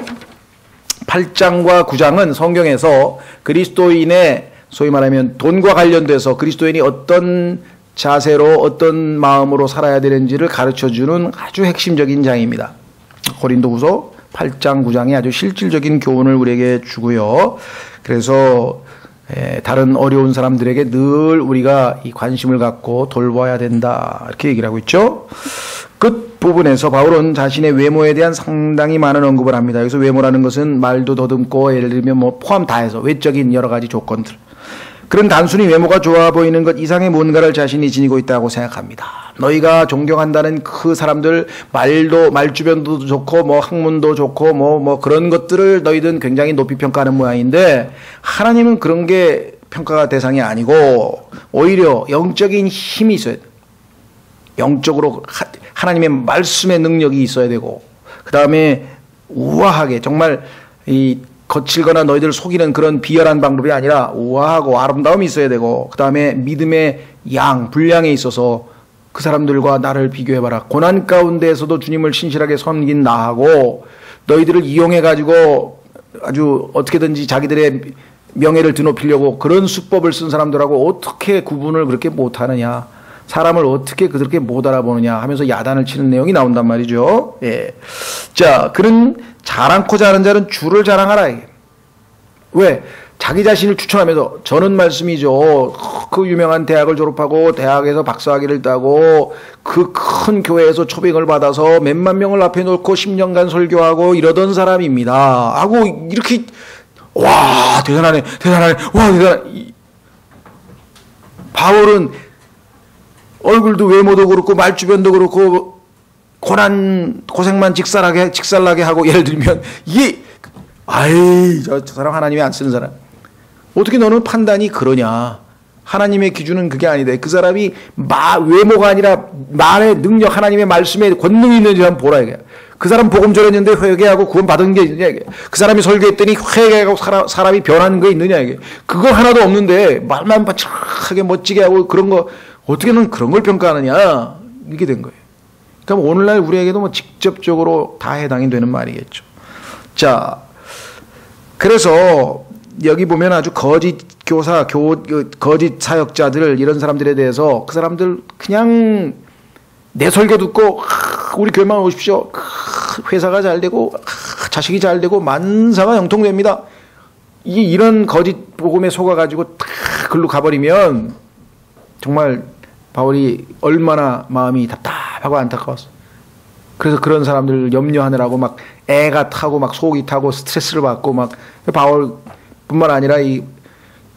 8장과 9장은 성경에서 그리스도인의 소위 말하면 돈과 관련돼서 그리스도인이 어떤 자세로 어떤 마음으로 살아야 되는지를 가르쳐주는 아주 핵심적인 장입니다. 고린도후서 8장 9장이 아주 실질적인 교훈을 우리에게 주고요. 그래서 다른 어려운 사람들에게 늘 우리가 이 관심을 갖고 돌봐야 된다 이렇게 얘기를 하고 있죠. 끝 부분에서 바울은 자신의 외모에 대한 상당히 많은 언급을 합니다. 여기서 외모라는 것은 말도 더듬고 예를 들면 뭐 포함 다 해서 외적인 여러 가지 조건들, 그런 단순히 외모가 좋아 보이는 것 이상의 뭔가를 자신이 지니고 있다고 생각합니다. 너희가 존경한다는 그 사람들 말주변도 좋고 뭐 학문도 좋고 뭐 그런 것들을 너희들은 굉장히 높이 평가하는 모양인데 하나님은 그런 게 평가가 대상이 아니고 오히려 영적인 힘이 있어야 돼요. 영적으로 하나님의 말씀의 능력이 있어야 되고, 그 다음에 우아하게 정말 이 거칠거나 너희들을 속이는 그런 비열한 방법이 아니라 우아하고 아름다움이 있어야 되고, 그 다음에 믿음의 분량에 있어서 그 사람들과 나를 비교해봐라. 고난 가운데에서도 주님을 신실하게 섬긴 나하고 너희들을 이용해가지고 아주 어떻게든지 자기들의 명예를 드높이려고 그런 수법을 쓴 사람들하고 어떻게 구분을 그렇게 못하느냐, 사람을 어떻게 그렇게 못 알아보느냐 하면서 야단을 치는 내용이 나온단 말이죠. 예. 자, 그런 자랑코자 하는 자는 주를 자랑하라. 왜? 자기 자신을 추천하면서 저는 말씀이죠. 그 유명한 대학을 졸업하고 대학에서 박사학위를 따고 그 큰 교회에서 초빙을 받아서 몇만 명을 앞에 놓고 10년간 설교하고 이러던 사람입니다. 하고 이렇게 와 대단하네. 와 대단하네. 바울은 얼굴도 외모도 그렇고 말주변도 그렇고 고생만 직살나게 하고, 예를 들면 이게 저 사람 하나님이 안 쓰는 사람, 어떻게 너는 판단이 그러냐. 하나님의 기준은 그게 아니다. 그 사람이 외모가 아니라 말의 능력, 하나님의 말씀에 권능이 있는지 한번 보라 이게. 그 사람 복음 전했는데 회개하고 구원 받은 게 있느냐 이게. 그 사람이 설교했더니 회개하고 사람이 변하는 게 있느냐 이게. 그거 하나도 없는데 말만 바짝하게 멋지게 하고 그런 거 어떻게 넌 그런 걸 평가하느냐, 이렇게 된 거예요. 그럼 오늘날 우리에게도 뭐 직접적으로 다 해당이 되는 말이겠죠. 자, 그래서 여기 보면 아주 거짓 교사, 거짓 사역자들, 이런 사람들에 대해서 그 사람들 그냥 내 설교 듣고 우리 교회만 오십시오. 회사가 잘 되고 자식이 잘 되고 만사가 형통됩니다. 이런 거짓 복음에 속아가지고 탁 글로 가버리면 정말 바울이 얼마나 마음이 답답하고 안타까웠어. 그래서 그런 사람들 염려하느라고 막 애가 타고 막 속이 타고 스트레스를 받고 막, 바울뿐만 아니라 이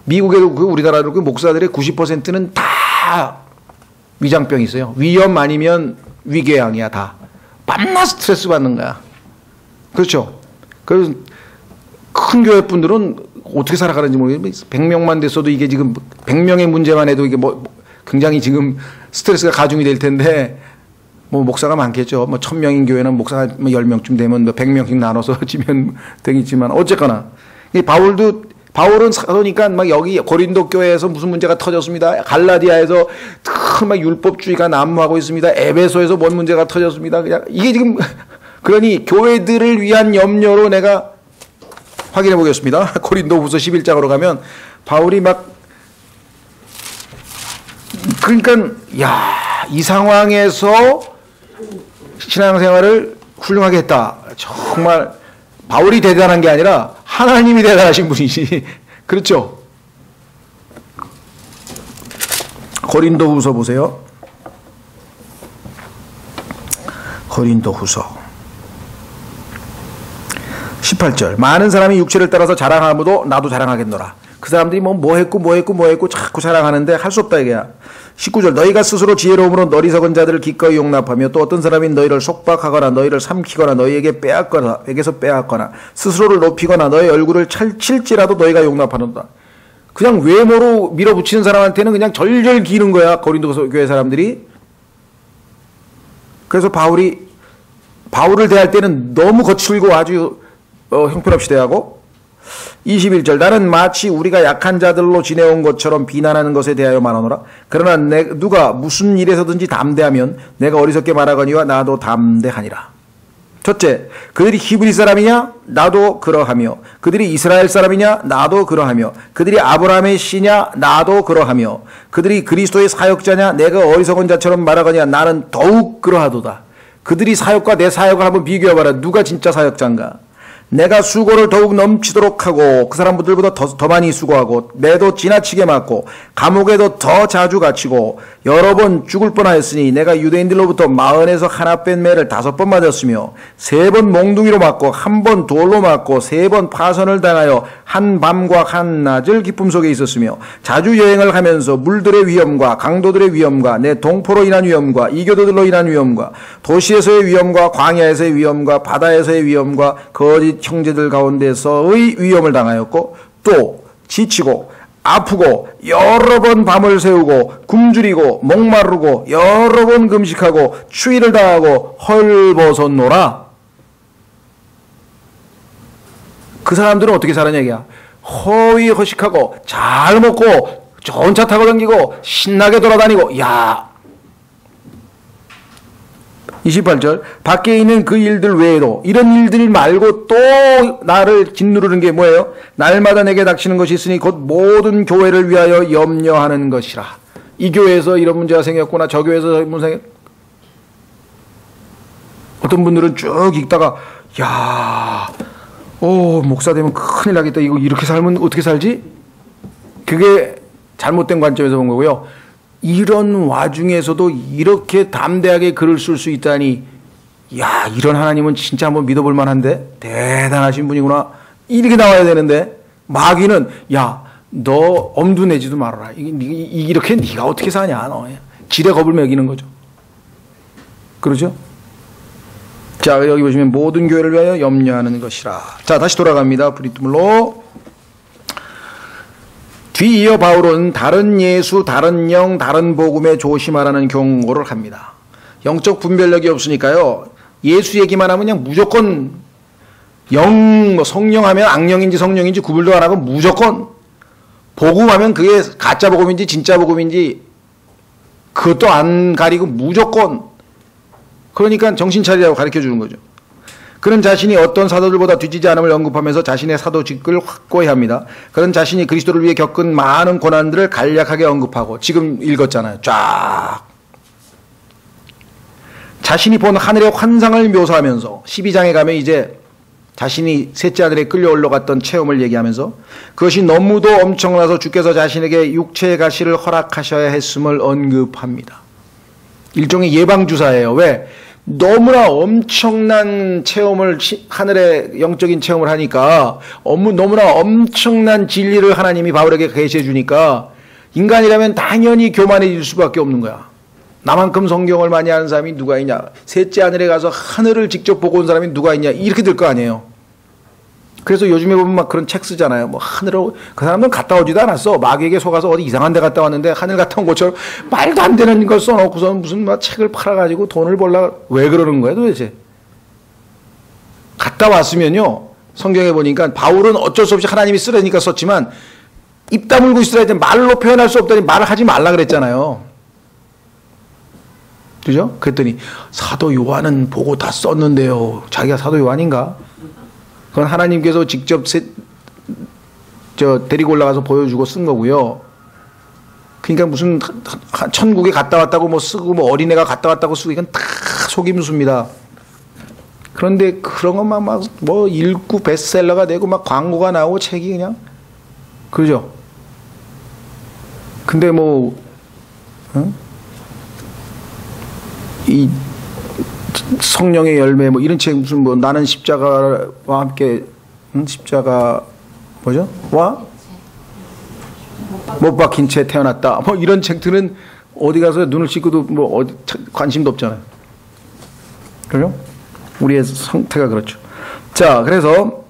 미국에도 우리나라도 그 목사들의 90%는 다 위장병이 있어요. 위염 아니면 위궤양이야 다. 밤낮 스트레스 받는 거야. 그렇죠. 그래서 큰 교회 분들은 어떻게 살아가는지 모르겠어요. 100명만 됐어도 이게 지금 100명의 문제만 해도 이게 뭐 굉장히 지금 스트레스가 가중이 될 텐데, 뭐 목사가 많겠죠. 뭐 1000명인 교회는 목사가 10명쯤 되면 100명씩 나눠서 지면 되겠지만, 어쨌거나 바울은 그러니까 막 여기 고린도 교회에서 무슨 문제가 터졌습니다. 갈라디아에서 막 율법주의가 난무하고 있습니다. 에베소에서 뭔 문제가 터졌습니다. 그냥 이게 지금 그러니 교회들을 위한 염려로 내가 확인해 보겠습니다. 고린도후서 11장으로 가면 바울이 막 그러니까 이 상황에서 신앙생활을 훌륭하게 했다. 정말 바울이 대단한 게 아니라 하나님이 대단하신 분이지. 그렇죠? 고린도후서 보세요. 고린도후서 18절. 많은 사람이 육체를 따라서 자랑하므로 나도 자랑하겠노라. 그 사람들이 뭐 했고 자꾸 자랑하는데 할 수 없다 이게야. 19절 너희가 스스로 지혜로움으로 어리석은 자들을 기꺼이 용납하며 또 어떤 사람이 너희를 속박하거나 너희를 삼키거나 너희에게 빼앗거나 에게서 빼앗거나 스스로를 높이거나 너희 얼굴을 칠지라도 너희가 용납하는다. 그냥 외모로 밀어붙이는 사람한테는 그냥 절절 기는 거야. 고린도 교회 사람들이. 그래서 바울을 대할 때는 너무 거칠고 아주 형편없이 대하고 21절 나는 마치 우리가 약한 자들로 지내온 것처럼 비난하는 것에 대하여 말하노라. 그러나 누가 무슨 일에서든지 담대하면 내가 어리석게 말하거니와 나도 담대하니라. 첫째, 그들이 히브리 사람이냐? 나도 그러하며 그들이 이스라엘 사람이냐? 나도 그러하며 그들이 아브라함의 씨냐? 나도 그러하며 그들이 그리스도의 사역자냐? 내가 어리석은 자처럼 말하거니와 나는 더욱 그러하도다. 그들이 사역과 내 사역을 한번 비교해봐라. 누가 진짜 사역자인가? 내가 수고를 더욱 넘치도록 하고 그 사람들보다 더 많이 수고하고 매도 지나치게 맞고 감옥에도 더 자주 갇히고 여러 번 죽을 뻔하였으니 내가 유대인들로부터 40에서 하나 뺀 매를 5번 맞았으며 3번 몽둥이로 맞고 1번 돌로 맞고 3번 파선을 당하여 한 밤과 한 낮을 기쁨 속에 있었으며 자주 여행을 하면서 물들의 위험과 강도들의 위험과 내 동포로 인한 위험과 이교도들로 인한 위험과 도시에서의 위험과 광야에서의 위험과 바다에서의 위험과 거짓 형제들 가운데서의 위험을 당하였고 또 지치고 아프고 여러 번 밤을 새우고 굶주리고 목마르고 여러 번 금식하고 추위를 당하고 헐벗었노라. 그 사람들은 어떻게 사느냐 얘기야. 허위 허식하고 잘 먹고 좋은 차 타고 다니고 신나게 돌아다니고 야 28절 밖에 있는 그 일들 외에도 이런 일들 말고 또 나를 짓누르는 게 뭐예요? 날마다 내게 닥치는 것이 있으니 곧 모든 교회를 위하여 염려하는 것이라. 이 교회에서 이런 문제가 생겼구나. 저 교회에서 이런 문제가 어떤 분들은 쭉 읽다가 야, 목사 되면 큰일 나겠다. 이거 이렇게 살면 어떻게 살지? 그게 잘못된 관점에서 본 거고요. 이런 와중에서도 이렇게 담대하게 글을 쓸 수 있다니, 야, 이런 하나님은 진짜 한번 믿어볼 만한데? 대단하신 분이구나. 이렇게 나와야 되는데, 마귀는, 야, 너 엄두 내지도 말아라. 이렇게 네가 어떻게 사냐, 너. 지레 겁을 먹이는 거죠. 그러죠? 자, 여기 보시면 모든 교회를 위하여 염려하는 것이라. 자, 다시 돌아갑니다. 브리트물로. 뒤이어 바울은 다른 예수, 다른 영, 다른 복음에 조심하라는 경고를 합니다. 영적 분별력이 없으니까요. 예수 얘기만 하면 그냥 무조건 성령 하면 악령인지 성령인지 구분도 안 하고 무조건 복음하면 그게 가짜 복음인지 진짜 복음인지 그것도 안 가리고 무조건. 그러니까 정신 차리라고 가르쳐 주는 거죠. 그는 자신이 어떤 사도들보다 뒤지지 않음을 언급하면서 자신의 사도직을 확고히 합니다. 그는 자신이 그리스도를 위해 겪은 많은 고난들을 간략하게 언급하고 지금 읽었잖아요. 쫙. 자신이 본 하늘의 환상을 묘사하면서 12장에 가면 이제 자신이 셋째 하늘에 끌려 올라갔던 체험을 얘기하면서 그것이 너무도 엄청나서 주께서 자신에게 육체의 가시를 허락하셔야 했음을 언급합니다. 일종의 예방주사예요. 왜? 너무나 엄청난 체험을, 하늘의 영적인 체험을 하니까 너무나 엄청난 진리를 하나님이 바울에게 계시해 주니까 인간이라면 당연히 교만해질 수밖에 없는 거야. 나만큼 성경을 많이 아는 사람이 누가 있냐, 셋째 하늘에 가서 하늘을 직접 보고 온 사람이 누가 있냐, 이렇게 될 거 아니에요. 그래서 요즘에 보면 막 그런 책 쓰잖아요. 뭐 하늘로, 그 사람들은 갔다 오지도 않았어. 마귀에게 속아서 어디 이상한 데 갔다 왔는데 하늘 갔다 온 것처럼 말도 안 되는 걸 써놓고서는 무슨 막 책을 팔아가지고 돈을 벌려고. 왜 그러는 거야 도대체? 갔다 왔으면요, 성경에 보니까 바울은 어쩔 수 없이 하나님이 쓰라니까 썼지만 입 다물고 있어야 돼. 말로 표현할 수 없다니 말을 하지 말라 그랬잖아요. 그죠? 그랬더니 사도 요한은 보고 다 썼는데요. 자기가 사도 요한인가? 그건 하나님께서 직접 데리고 올라가서 보여주고 쓴 거고요. 그러니까 무슨 천국에 갔다 왔다고 뭐 쓰고 뭐 어린애가 갔다 왔다고 쓰고 이건 다 속임수입니다. 그런데 그런 것만 막 뭐 읽고 베스트셀러가 되고 막 광고가 나오고 책이 그냥 그러죠. 근데 뭐 이 성령의 열매 뭐 이런 책 무슨 뭐 나는 십자가와 함께 십자가 뭐죠? 와 못 박힌 채 태어났다 뭐 이런 책들은 어디 가서 눈을 씻고도 뭐 어디 관심도 없잖아요. 그죠? 우리의 상태가 그렇죠. 자, 그래서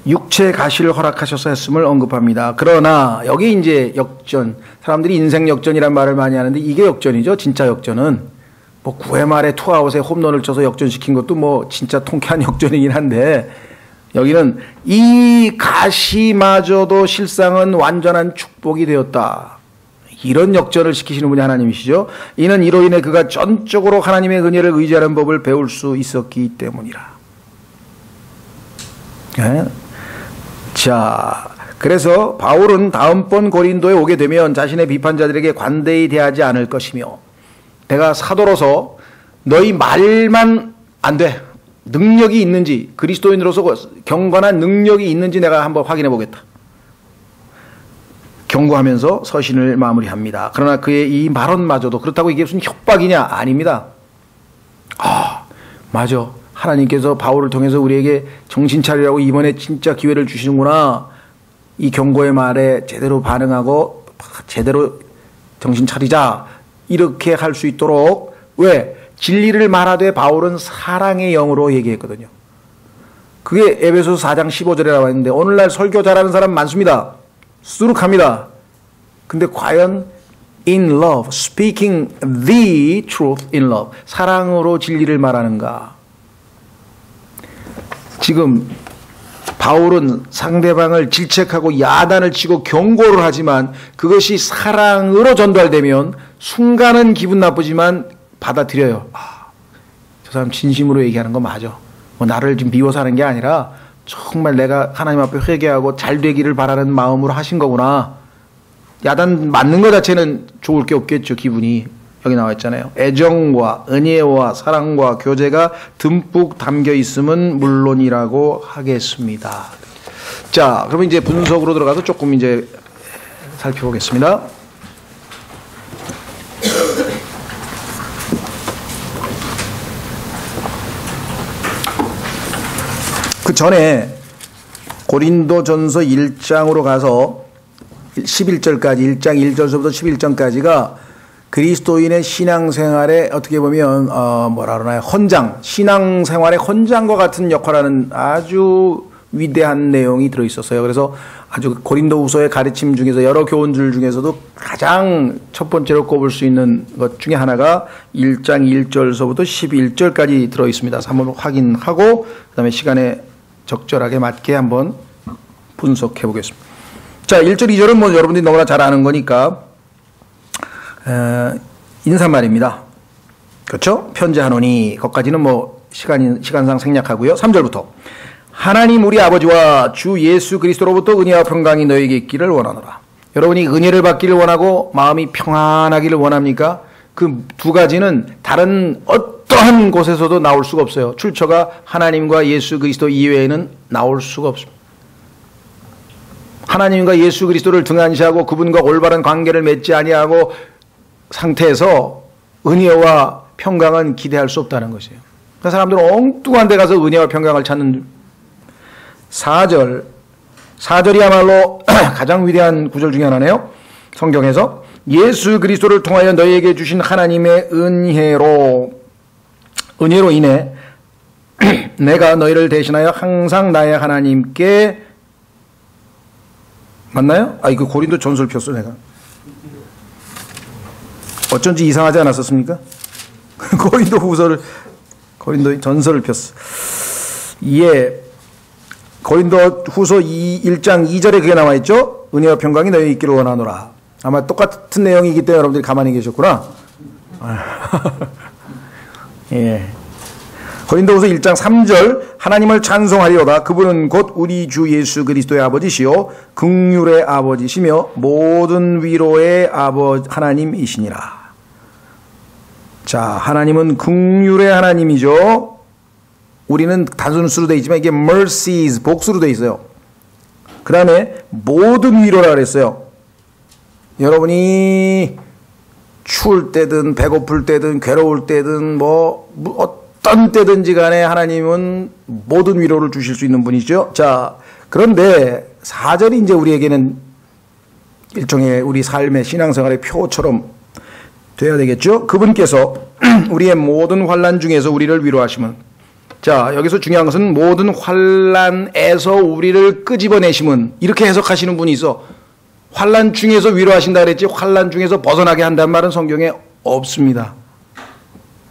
육체 가시를 허락하셔서 했음을 언급합니다. 그러나 여기 이제 역전, 사람들이 인생 역전이란 말을 많이 하는데 이게 역전이죠. 진짜 역전은 뭐 9회 말에 투아웃에 홈런을 쳐서 역전시킨 것도 뭐 진짜 통쾌한 역전이긴 한데, 여기는 이 가시마저도 실상은 완전한 축복이 되었다. 이런 역전을 시키시는 분이 하나님이시죠. 이는 이로 인해 그가 전적으로 하나님의 은혜를 의지하는 법을 배울 수 있었기 때문이라. 네? 자, 그래서 바울은 다음번 고린도에 오게 되면 자신의 비판자들에게 관대히 대하지 않을 것이며, 내가 사도로서 너희 말만 안 돼. 능력이 있는지, 그리스도인으로서 경건한 능력이 있는지 내가 한번 확인해 보겠다. 경고하면서 서신을 마무리합니다. 그러나 그의 이 발언마저도, 그렇다고 이게 무슨 협박이냐? 아닙니다. 아, 맞아. 하나님께서 바울을 통해서 우리에게 정신 차리라고 이번에 진짜 기회를 주시는구나. 이 경고의 말에 제대로 반응하고 제대로 정신 차리자. 이렇게 할 수 있도록, 왜? 진리를 말하되 바울은 사랑의 영으로 얘기했거든요. 그게 에베소서 4장 15절에 나와 있는데, 오늘날 설교 잘하는 사람 많습니다. 수룩합니다. 근데 과연 in love, speaking the truth in love, 사랑으로 진리를 말하는가? 지금 바울은 상대방을 질책하고 야단을 치고 경고를 하지만 그것이 사랑으로 전달되면 순간은 기분 나쁘지만 받아들여요. 아, 저 사람 진심으로 얘기하는 거 맞아. 뭐 나를 지금 미워서 하는 게 아니라 정말 내가 하나님 앞에 회개하고 잘 되기를 바라는 마음으로 하신 거구나. 야단 맞는 것 자체는 좋을 게 없겠죠. 기분이. 여기 나와 있잖아요. 애정과 은혜와 사랑과 교제가 듬뿍 담겨 있음은 물론이라고 하겠습니다. 자, 그러면 이제 분석으로 들어가서 조금 이제 살펴보겠습니다. 그 전에 고린도전서 1장으로 가서 11절까지, 1장 1절서부터 11절까지가 그리스도인의 신앙생활에 어떻게 보면 뭐라 그러나요? 헌장, 신앙생활의 헌장과 같은 역할하는 아주 위대한 내용이 들어있었어요. 그래서 아주 고린도후서의 가르침 중에서 여러 교훈들 중에서도 가장 첫 번째로 꼽을 수 있는 것 중에 하나가 1장 1절서부터 11절까지 들어있습니다. 한번 확인하고 그 다음에 시간에 적절하게 맞게 한번 분석해 보겠습니다. 자, 1절, 2절은 뭐 여러분들이 너무나 잘 아는 거니까 인사말입니다. 그렇죠? 편지하노니, 거기까지는 뭐 시간상 생략하고요. 3절부터 하나님 우리 아버지와 주 예수 그리스도로부터 은혜와 평강이 너에게 있기를 원하노라. 여러분이 은혜를 받기를 원하고 마음이 평안하기를 원합니까? 그 두 가지는 다른 어떠한 곳에서도 나올 수가 없어요. 출처가 하나님과 예수 그리스도 이외에는 나올 수가 없습니다. 하나님과 예수 그리스도를 등한시하고 그분과 올바른 관계를 맺지 아니하고 상태에서 은혜와 평강은 기대할 수 없다는 것이에요. 그러니까 사람들은 엉뚱한 데 가서 은혜와 평강을 찾는 4절이야말로 가장 위대한 구절 중에 하나네요. 성경에서 예수 그리스도를 통하여 너희에게 주신 하나님의 은혜로 인해 내가 너희를 대신하여 항상 나의 하나님께, 맞나요? 이거 고린도 전서를 폈어 내가. 어쩐지 이상하지 않았었습니까? 고린도 전서를 폈어. 예. 고린도 후서 1장 2절에 그게 나와 있죠? 은혜와 평강이 너희 있기를 원하노라. 아마 똑같은 내용이기 때문에 여러분들이 가만히 계셨구나. 예. 고린도후서 1장 3절 하나님을 찬송하리로다. 그분은 곧 우리 주 예수 그리스도의 아버지시요 긍휼의 아버지시며 모든 위로의 하나님이시니라. 자, 하나님은 긍휼의 하나님이죠. 우리는 단순수로 되어 있지만 이게 mercies, 복수로 되어 있어요. 그 다음에 모든 위로라 그랬어요. 여러분이 추울 때든 배고플 때든 괴로울 때든 뭐 어떤 때든지 간에 하나님은 모든 위로를 주실 수 있는 분이죠. 자, 그런데 4절이 이제 우리에게는 일종의 우리 삶의 신앙생활의 표처럼 돼야 되겠죠. 그분께서 우리의 모든 환난 중에서 우리를 위로하시면, 자, 여기서 중요한 것은 모든 환난에서 우리를 끄집어내심은, 이렇게 해석하시는 분이 있어. 환난 중에서 위로하신다 그랬지 환난 중에서 벗어나게 한다는 말은 성경에 없습니다.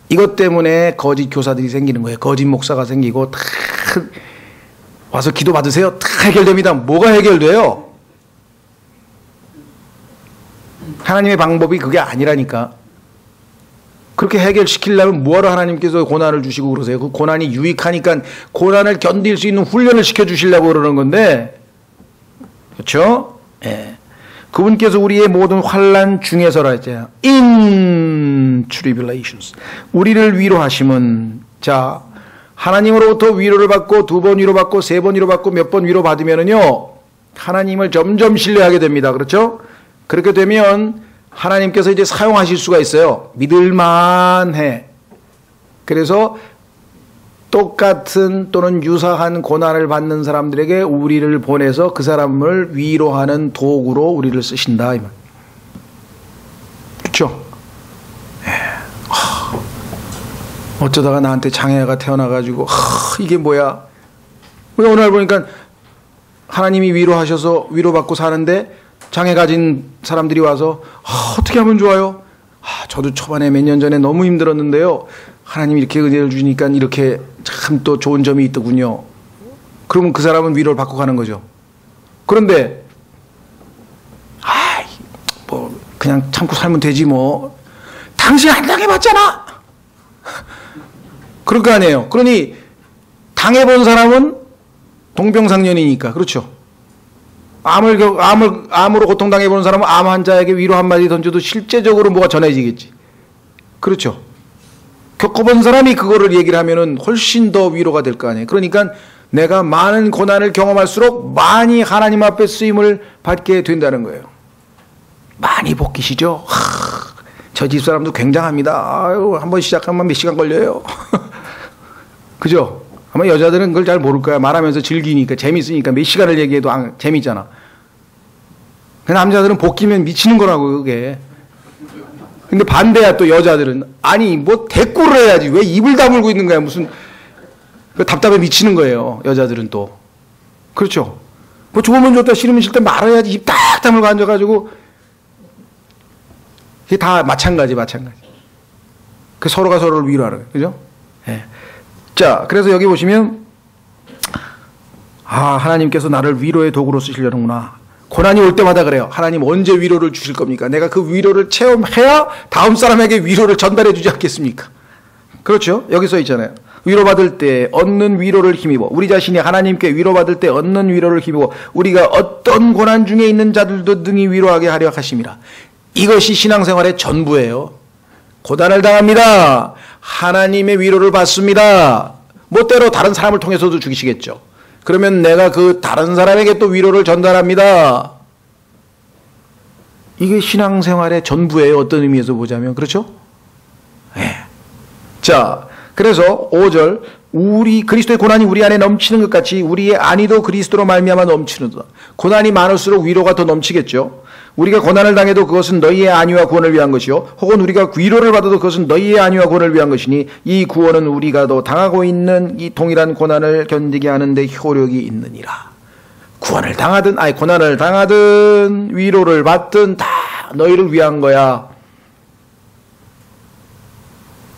이것 때문에 거짓 교사들이 생기는 거예요. 거짓 목사가 생기고 다 와서 기도 받으세요. 다 해결됩니다. 뭐가 해결돼요? 하나님의 방법이 그게 아니라니까. 그렇게 해결시키려면 뭐하러 하나님께서 고난을 주시고 그러세요? 그 고난이 유익하니까 고난을 견딜 수 있는 훈련을 시켜주시려고 그러는 건데, 그렇죠? 예. 그분께서 우리의 모든 환난 중에서라 했잖아요. In tribulations. 우리를 위로하심은, 자, 하나님으로부터 위로를 받고 2번 위로받고 3번 위로받고 몇 번 위로받으면은요, 하나님을 점점 신뢰하게 됩니다. 그렇죠? 그렇게 되면 하나님께서 이제 사용하실 수가 있어요. 믿을만해. 그래서 똑같은 또는 유사한 고난을 받는 사람들에게 우리를 보내서 그 사람을 위로하는 도구로 우리를 쓰신다. 그렇죠? 어쩌다가 나한테 장애가 태어나가지고 이게 뭐야? 오늘 보니까 하나님이 위로하셔서 위로받고 사는데 장애 가진 사람들이 와서 어떻게 하면 좋아요? 저도 초반에 몇 년 전에 너무 힘들었는데요. 하나님이 이렇게 은혜를 주니까 이렇게 참 또 좋은 점이 있더군요. 그러면 그 사람은 위로를 받고 가는 거죠. 그런데 뭐 그냥 참고 살면 되지 뭐. 당신 안 당해봤잖아. 그럴 거 아니에요. 그러니 당해본 사람은 동병상련이니까. 그렇죠. 암으로 고통당해보는 사람은 암 환자에게 위로 한마디 던져도 실제적으로 뭐가 전해지겠지. 그렇죠. 겪어본 사람이 그거를 얘기를 하면은 훨씬 더 위로가 될 거 아니에요. 그러니까 내가 많은 고난을 경험할수록 많이 하나님 앞에 쓰임을 받게 된다는 거예요. 많이 복기시죠? 저 집사람도 굉장합니다. 아유, 한번 시작하면 몇 시간 걸려요. 그죠? 아마 여자들은 그걸 잘 모를 거야. 말하면서 즐기니까, 재밌으니까 몇 시간을 얘기해도 재밌잖아. 남자들은 복기면 미치는 거라고, 그게. 근데 반대야, 또 여자들은. 아니, 뭐 대꾸를 해야지. 왜 입을 다물고 있는 거야? 무슨, 답답해 미치는 거예요. 여자들은 또. 그렇죠? 뭐 좋으면 좋다, 싫으면 싫다 말아야지. 입 딱 다물고 앉아가지고. 이게 다 마찬가지. 그 서로가 서로를 위로하는 거예요. 그죠? 예. 자, 그래서 여기 보시면, 하나님께서 나를 위로의 도구로 쓰시려는구나. 고난이 올 때마다 그래요. 하나님 언제 위로를 주실 겁니까? 내가 그 위로를 체험해야 다음 사람에게 위로를 전달해 주지 않겠습니까? 그렇죠? 여기 써 있잖아요. 위로받을 때 얻는 위로를 힘입어. 우리 자신이 하나님께 위로받을 때 얻는 위로를 힘입어. 우리가 어떤 고난 중에 있는 자들도 능히 위로하게 하려 하심이라. 이것이 신앙생활의 전부예요. 고난을 당합니다. 하나님의 위로를 받습니다. 뭐 때로 다른 사람을 통해서도 죽이시겠죠. 그러면 내가 그 다른 사람에게 또 위로를 전달합니다. 이게 신앙생활의 전부예요. 어떤 의미에서 보자면. 그렇죠? 네. 자, 그래서 5절 그리스도의 고난이 우리 안에 넘치는 것 같이 우리의 안위도 그리스도로 말미암아 넘치는도다. 고난이 많을수록 위로가 더 넘치겠죠. 우리가 고난을 당해도 그것은 너희의 안위와 구원을 위한 것이요 혹은 우리가 위로를 받아도 그것은 너희의 안위와 구원을 위한 것이니 이 구원은 우리가 더 당하고 있는 이 동일한 고난을 견디게 하는 데 효력이 있느니라. 고난을 당하든 위로를 받든 다 너희를 위한 거야.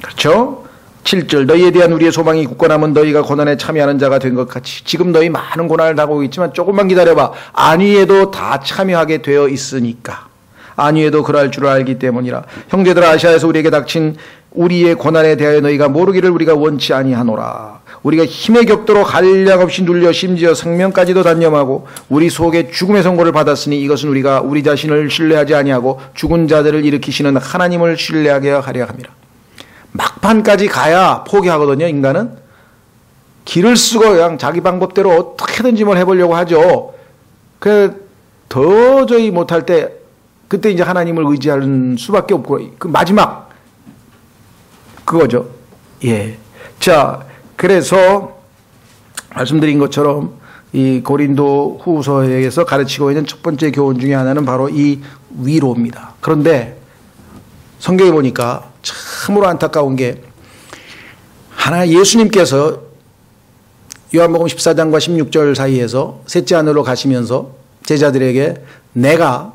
그렇죠? 7절 너희에 대한 우리의 소망이 굳건하면 너희가 고난에 참여하는 자가 된 것 같이 지금 너희 많은 고난을 당하고 있지만 조금만 기다려봐. 안위에도 다 참여하게 되어 있으니까. 안위에도 그럴 줄 알기 때문이라. 형제들아 아시아에서 우리에게 닥친 우리의 고난에 대하여 너희가 모르기를 우리가 원치 아니하노라. 우리가 힘의 격도로 한량없이 눌려 심지어 생명까지도 단념하고 우리 속에 죽음의 선고를 받았으니 이것은 우리가 우리 자신을 신뢰하지 아니하고 죽은 자들을 일으키시는 하나님을 신뢰하게 하려 함이라. 막판까지 가야 포기하거든요. 인간은 길을 쓰고 그냥 자기 방법대로 어떻게든지 뭘 해보려고 하죠. 그 도저히 못할 때 그때 이제 하나님을 의지하는 수밖에 없고 그 마지막 그거죠. 예. 자, 그래서 말씀드린 것처럼 이 고린도 후서에서 가르치고 있는 첫 번째 교훈 중에 하나는 바로 이 위로입니다. 그런데 성경에 보니까 참으로 안타까운 게 예수님께서 요한복음 14장과 16절 사이에서 셋째 하늘로 가시면서 제자들에게 내가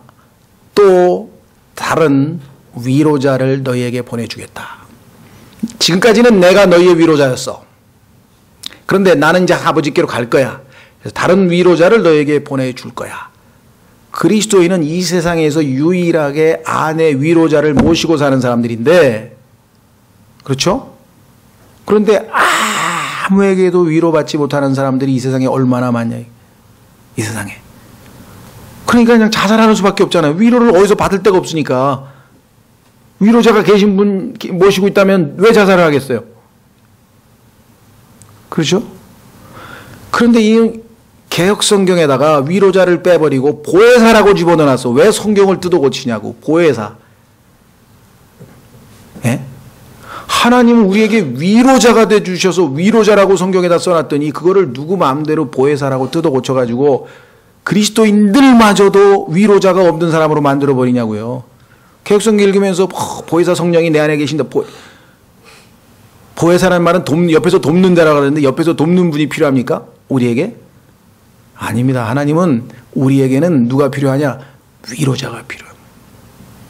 또 다른 위로자를 너희에게 보내주겠다. 지금까지는 내가 너희의 위로자였어. 그런데 나는 이제 아버지께로 갈 거야. 그래서 다른 위로자를 너희에게 보내줄 거야. 그리스도인은 이 세상에서 유일하게 안의 위로자를 모시고 사는 사람들인데, 그렇죠? 그런데 아무에게도 위로받지 못하는 사람들이 이 세상에 얼마나 많냐, 이 세상에. 그러니까 그냥 자살하는 수밖에 없잖아요. 위로를 어디서 받을 데가 없으니까. 위로자가 계신 분 모시고 있다면 왜 자살을 하겠어요? 그렇죠? 그런데 이 개혁 성경에다가 위로자를 빼버리고 보혜사라고 집어넣어놨어. 왜 성경을 뜯어 고치냐고. 보혜사. 예? 하나님은 우리에게 위로자가 돼주셔서 위로자라고 성경에다 써놨더니 그거를 누구 마음대로 보혜사라고 뜯어 고쳐가지고 그리스도인들마저도 위로자가 없는 사람으로 만들어버리냐고요. 개혁성경 읽으면서 보혜사 성령이 내 안에 계신다. 보혜사라는 말은 옆에서 돕는다라고 그러는데 옆에서 돕는 분이 필요합니까? 우리에게? 아닙니다. 하나님은 우리에게는 누가 필요하냐? 위로자가 필요합니다.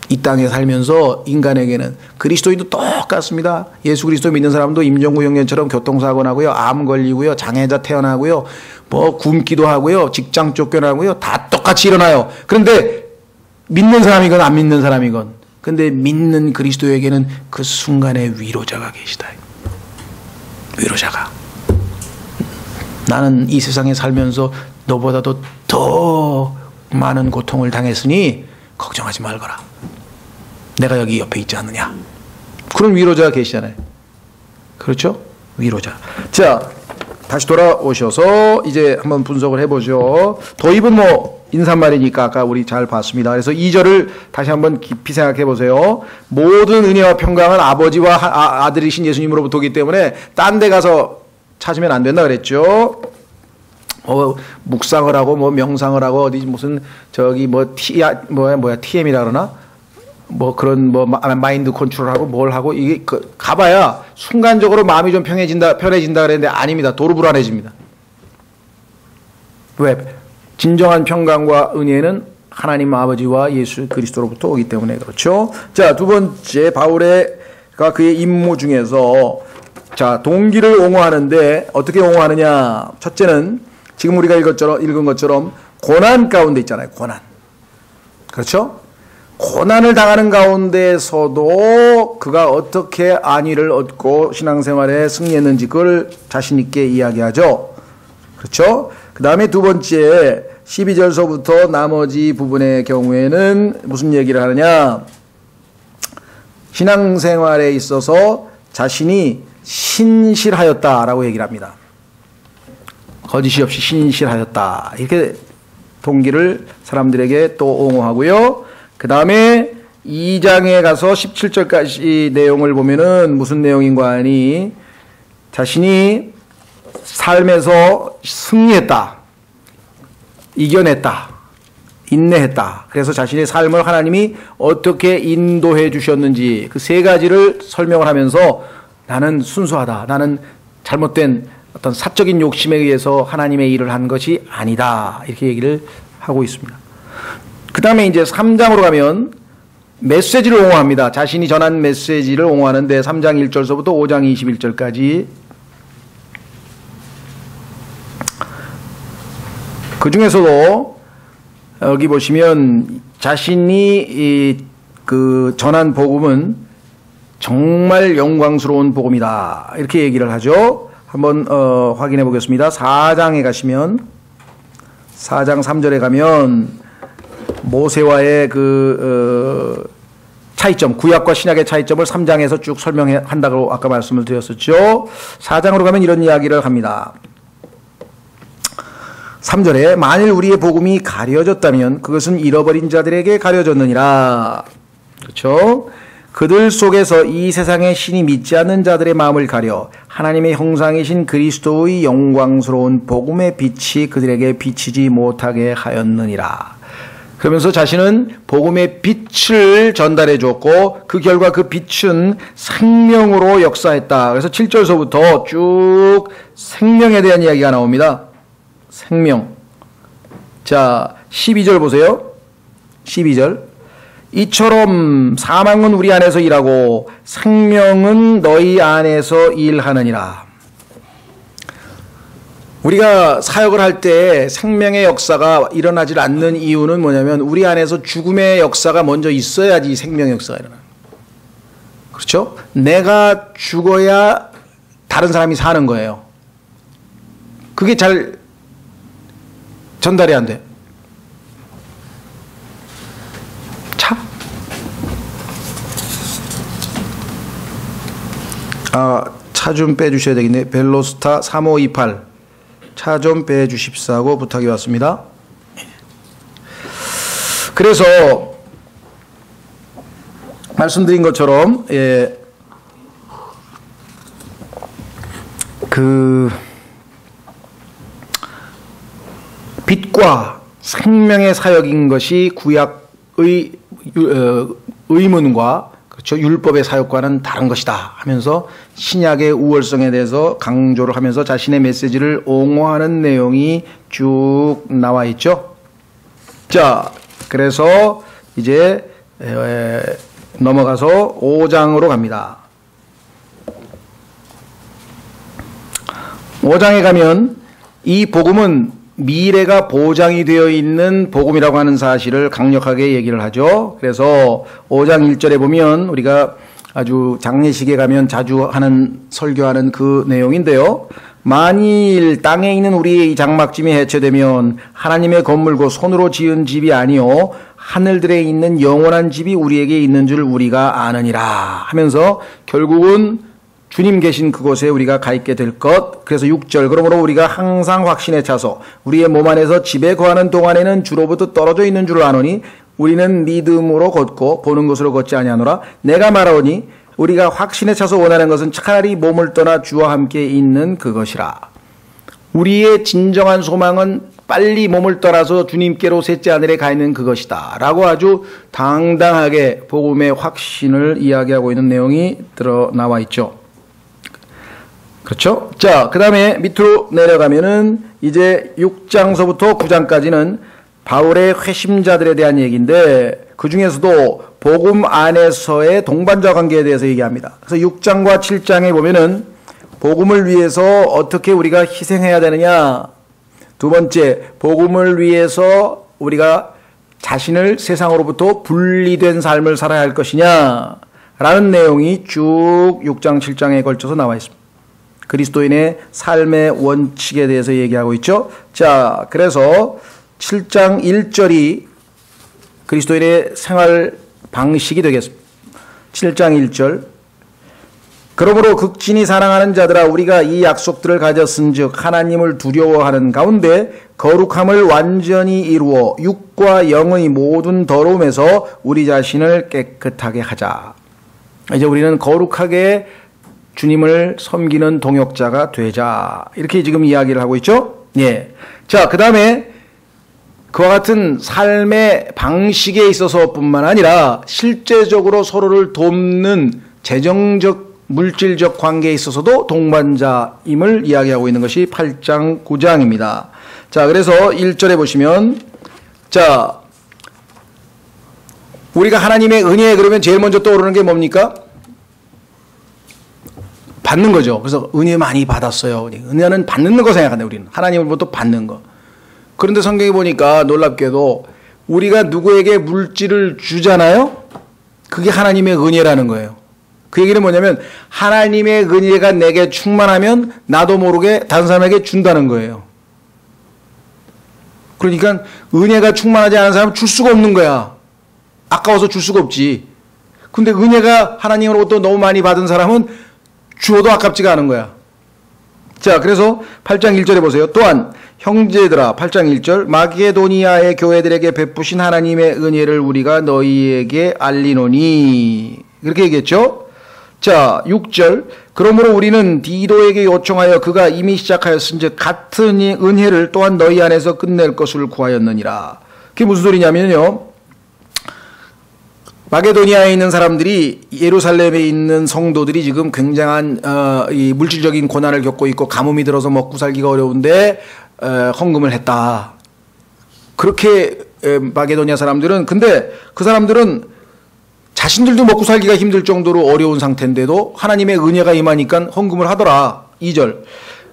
이 땅에 살면서 인간에게는 그리스도인도 똑같습니다. 예수 그리스도 믿는 사람도 임종구 형제처럼 교통사고 나고요. 암 걸리고요. 장애자 태어나고요. 굶기도 하고요. 직장 쫓겨나고요. 다 똑같이 일어나요. 그런데 믿는 사람이건 안 믿는 사람이건 근데 믿는 그리스도에게는 그 순간에 위로자가 계시다. 위로자가. 나는 이 세상에 살면서 너보다도 더 많은 고통을 당했으니 걱정하지 말거라. 내가 여기 옆에 있지 않느냐. 그런 위로자가 계시잖아요. 그렇죠? 위로자. 자, 다시 돌아오셔서 이제 한번 분석을 해보죠. 도입은 인사말이니까 아까 우리 잘 봤습니다. 그래서 2절을 다시 한번 깊이 생각해 보세요. 모든 은혜와 평강은 아버지와 아들이신 예수님으로부터 오기 때문에 딴 데 가서 찾으면 안 된다 그랬죠. 묵상을 하고 명상을 하고 어디 무슨 TM이라 그러나 그런 마인드 컨트롤하고 뭘 하고 이게 가봐야 순간적으로 마음이 좀 편해진다 그랬는데 아닙니다. 도로 불안해집니다. 왜? 진정한 평강과 은혜는 하나님 아버지와 예수 그리스도로부터 오기 때문에 그렇죠. 자, 두 번째 바울의가 그의 임무 중에서 자, 동기를 옹호하는데 어떻게 옹호하느냐? 첫째는 지금 우리가 읽은 것처럼 고난 가운데 있잖아요. 고난. 그렇죠? 고난을 당하는 가운데서도 그가 어떻게 안위를 얻고 신앙생활에 승리했는지 그걸 자신 있게 이야기하죠. 그렇죠? 그 다음에 두 번째 12절서부터 나머지 부분의 경우에는 무슨 얘기를 하느냐? 신앙생활에 있어서 자신이 신실하였다라고 얘기를 합니다. 거짓이 없이 신실하였다. 이렇게 동기를 사람들에게 또 옹호하고요. 그 다음에 2장에 가서 17절까지 내용을 보면은 무슨 내용인가 하니 자신이 삶에서 승리했다. 이겨냈다. 인내했다. 그래서 자신의 삶을 하나님이 어떻게 인도해 주셨는지 그 세 가지를 설명을 하면서 나는 순수하다. 나는 잘못된 어떤 사적인 욕심에 의해서 하나님의 일을 한 것이 아니다. 이렇게 얘기를 하고 있습니다. 그 다음에 이제 3장으로 가면 메시지를 옹호합니다. 자신이 전한 메시지를 옹호하는데 3장 1절서부터 5장 21절까지 그 중에서도 여기 보시면 자신이 그 전한 복음은 정말 영광스러운 복음이다. 이렇게 얘기를 하죠. 한번 확인해 보겠습니다. 4장에 가시면 4장 3절에 가면 모세와의 차이점, 구약과 신약의 차이점을 3장에서 쭉 설명한다고 아까 말씀을 드렸었죠. 4장으로 가면 이런 이야기를 합니다. 3절에 만일 우리의 복음이 가려졌다면 그것은 잃어버린 자들에게 가려졌느니라. 그렇죠? 그들 속에서 이 세상의 신이 믿지 않는 자들의 마음을 가려 하나님의 형상이신 그리스도의 영광스러운 복음의 빛이 그들에게 비치지 못하게 하였느니라. 그러면서 자신은 복음의 빛을 전달해 줬고 그 결과 그 빛은 생명으로 역사했다. 그래서 7절서부터 쭉 생명에 대한 이야기가 나옵니다. 생명. 자, 12절 보세요. 12절. 이처럼 사망은 우리 안에서 일하고 생명은 너희 안에서 일하느니라. 우리가 사역을 할 때 생명의 역사가 일어나질 않는 이유는 뭐냐면 우리 안에서 죽음의 역사가 먼저 있어야지 생명의 역사가 일어나요. 그렇죠? 내가 죽어야 다른 사람이 사는 거예요. 그게 잘 전달이 안 돼. 차 좀 빼주셔야 되겠네. 벨로스타 3528 차 좀 빼주십사고 부탁이 왔습니다. 그래서 말씀드린 것처럼 그 빛과 생명의 사역인 것이 구약의 의문과 그렇죠. 율법의 사역과는 다른 것이다 하면서 신약의 우월성에 대해서 강조를 하면서 자신의 메시지를 옹호하는 내용이 쭉 나와 있죠. 자, 그래서 이제 넘어가서 5장으로 갑니다. 5장에 가면 이 복음은 미래가 보장이 되어 있는 복음이라고 하는 사실을 강력하게 얘기를 하죠. 그래서 5장 1절에 보면 우리가 아주 장례식에 가면 자주 하는 설교하는 그 내용인데요. 만일 땅에 있는 우리의 이 장막짐이 해체되면 하나님의 건물고 손으로 지은 집이 아니요 하늘들에 있는 영원한 집이 우리에게 있는 줄 우리가 아느니라 하면서 결국은 주님 계신 그곳에 우리가 가 있게 될 것. 그래서 6절 그러므로 우리가 항상 확신에 차서 우리의 몸 안에서 집에 거하는 동안에는 주로부터 떨어져 있는 줄 아노니 우리는 믿음으로 걷고 보는 것으로 걷지 아니하노라. 내가 말하오니 우리가 확신에 차서 원하는 것은 차라리 몸을 떠나 주와 함께 있는 그것이라. 우리의 진정한 소망은 빨리 몸을 떠나서 주님께로 셋째 하늘에 가 있는 그것이다 라고 아주 당당하게 복음의 확신을 이야기하고 있는 내용이 나와 있죠. 그렇죠? 자, 그 다음에 밑으로 내려가면은 이제 6장서부터 9장까지는 바울의 회심자들에 대한 얘기인데 그 중에서도 복음 안에서의 동반자 관계에 대해서 얘기합니다. 그래서 6장과 7장에 보면은 복음을 위해서 어떻게 우리가 희생해야 되느냐. 두 번째, 복음을 위해서 우리가 자신을 세상으로부터 분리된 삶을 살아야 할 것이냐. 라는 내용이 쭉 6장, 7장에 걸쳐서 나와 있습니다. 그리스도인의 삶의 원칙에 대해서 얘기하고 있죠. 자, 그래서 7장 1절이 그리스도인의 생활 방식이 되겠습니다. 7장 1절 그러므로 극진히 사랑하는 자들아 우리가 이 약속들을 가졌은즉 하나님을 두려워하는 가운데 거룩함을 완전히 이루어 육과 영의 모든 더러움에서 우리 자신을 깨끗하게 하자. 이제 우리는 거룩하게 주님을 섬기는 동역자가 되자. 이렇게 지금 이야기를 하고 있죠. 예. 자, 그 다음에 그와 같은 삶의 방식에 있어서뿐만 아니라 실제적으로 서로를 돕는 재정적, 물질적 관계에 있어서도 동반자임을 이야기하고 있는 것이 8장, 9장입니다. 자, 그래서 1절에 보시면, 자, 우리가 하나님의 은혜 그러면 제일 먼저 떠오르는 게 뭡니까? 받는 거죠. 그래서 은혜 많이 받았어요. 은혜는 받는 거 생각하네, 우리는. 하나님으로부터 받는 거. 그런데 성경에 보니까 놀랍게도 우리가 누구에게 물질을 주잖아요? 그게 하나님의 은혜라는 거예요. 그 얘기는 뭐냐면 하나님의 은혜가 내게 충만하면 나도 모르게 다른 사람에게 준다는 거예요. 그러니까 은혜가 충만하지 않은 사람은 줄 수가 없는 거야. 아까워서 줄 수가 없지. 근데 은혜가 하나님으로부터 너무 많이 받은 사람은 주어도 아깝지가 않은 거야. 자, 그래서 8장 1절에 보세요. 또한 형제들아 8장 1절 마게도니아의 교회들에게 베푸신 하나님의 은혜를 우리가 너희에게 알리노니 그렇게 얘기했죠. 자, 6절. 그러므로 우리는 디도에게 요청하여 그가 이미 시작하였은즉 같은 은혜를 또한 너희 안에서 끝낼 것을 구하였느니라. 그게 무슨 소리냐면요. 마게도니아에 있는 사람들이 예루살렘에 있는 성도들이 지금 굉장한 이 물질적인 고난을 겪고 있고 가뭄이 들어서 먹고 살기가 어려운데 헌금을 했다. 그렇게 마게도니아 사람들은, 근데 그 사람들은 자신들도 먹고 살기가 힘들 정도로 어려운 상태인데도 하나님의 은혜가 임하니까 헌금을 하더라. 2절.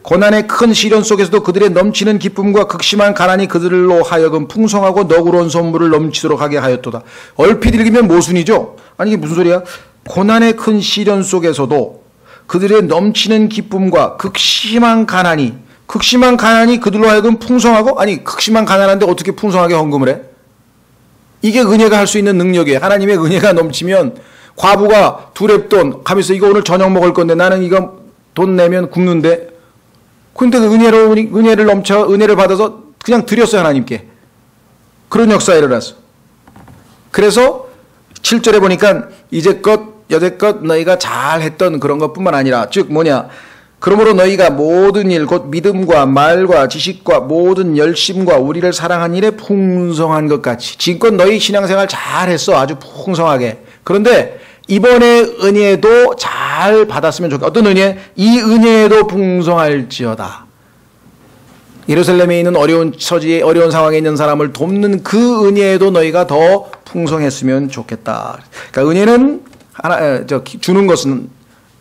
고난의 큰 시련 속에서도 그들의 넘치는 기쁨과 극심한 가난이 그들로 하여금 풍성하고 너그러운 선물을 넘치도록 하게 하였도다. 얼핏 읽으면 모순이죠. 아니 이게 무슨 소리야? 고난의 큰 시련 속에서도 그들의 넘치는 기쁨과 극심한 가난이 그들로 하여금 풍성하고, 아니 극심한 가난한데 어떻게 풍성하게 헌금을 해? 이게 은혜가 할 수 있는 능력이에요. 하나님의 은혜가 넘치면 과부가 두랩돈 가면서 이거 오늘 저녁 먹을 건데 나는 이거 돈 내면 굶는데, 근데 은혜를 받아서 그냥 드렸어요, 하나님께. 그런 역사가 일어났어. 그래서 7절에 보니까 이제껏 여태껏 너희가 잘했던 그런 것뿐만 아니라, 즉 뭐냐, 그러므로 너희가 모든 일 곧 믿음과 말과 지식과 모든 열심과 우리를 사랑한 일에 풍성한 것 같이, 지금껏 너희 신앙생활 잘했어, 아주 풍성하게. 그런데 이번에 은혜도 잘 받았으면 좋겠다. 어떤 은혜? 이 은혜도 풍성할지어다. 예루살렘에 있는 어려운 처지에, 어려운 상황에 있는 사람을 돕는 그 은혜에도 너희가 더 풍성했으면 좋겠다. 그러니까 은혜는 주는 것은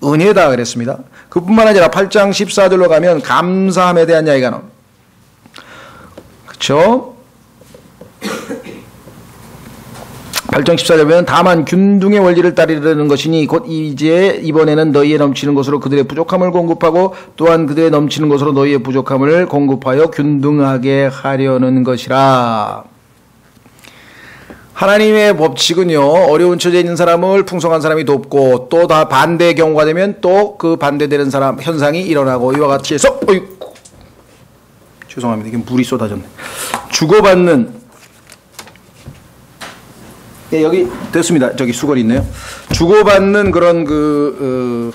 은혜다 그랬습니다. 그뿐만 아니라 8장 14절로 가면 감사함에 대한 이야기가 나옵니다. 그렇죠? 8장 14절에 보면 다만 균등의 원리를 따르려는 것이니 곧 이제 이번에는 너희의 넘치는 것으로 그들의 부족함을 공급하고 또한 그들의 넘치는 것으로 너희의 부족함을 공급하여 균등하게 하려는 것이라. 하나님의 법칙은요, 어려운 처지에 있는 사람을 풍성한 사람이 돕고 또 다 반대의 경우가 되면 또 그 반대되는 사람 현상이 일어나고, 이와 같이 해서 죄송합니다. 이게 물이 쏟아졌네. 주고받는, 예, 여기 됐습니다. 저기 수건이 있네요. 주고받는 그런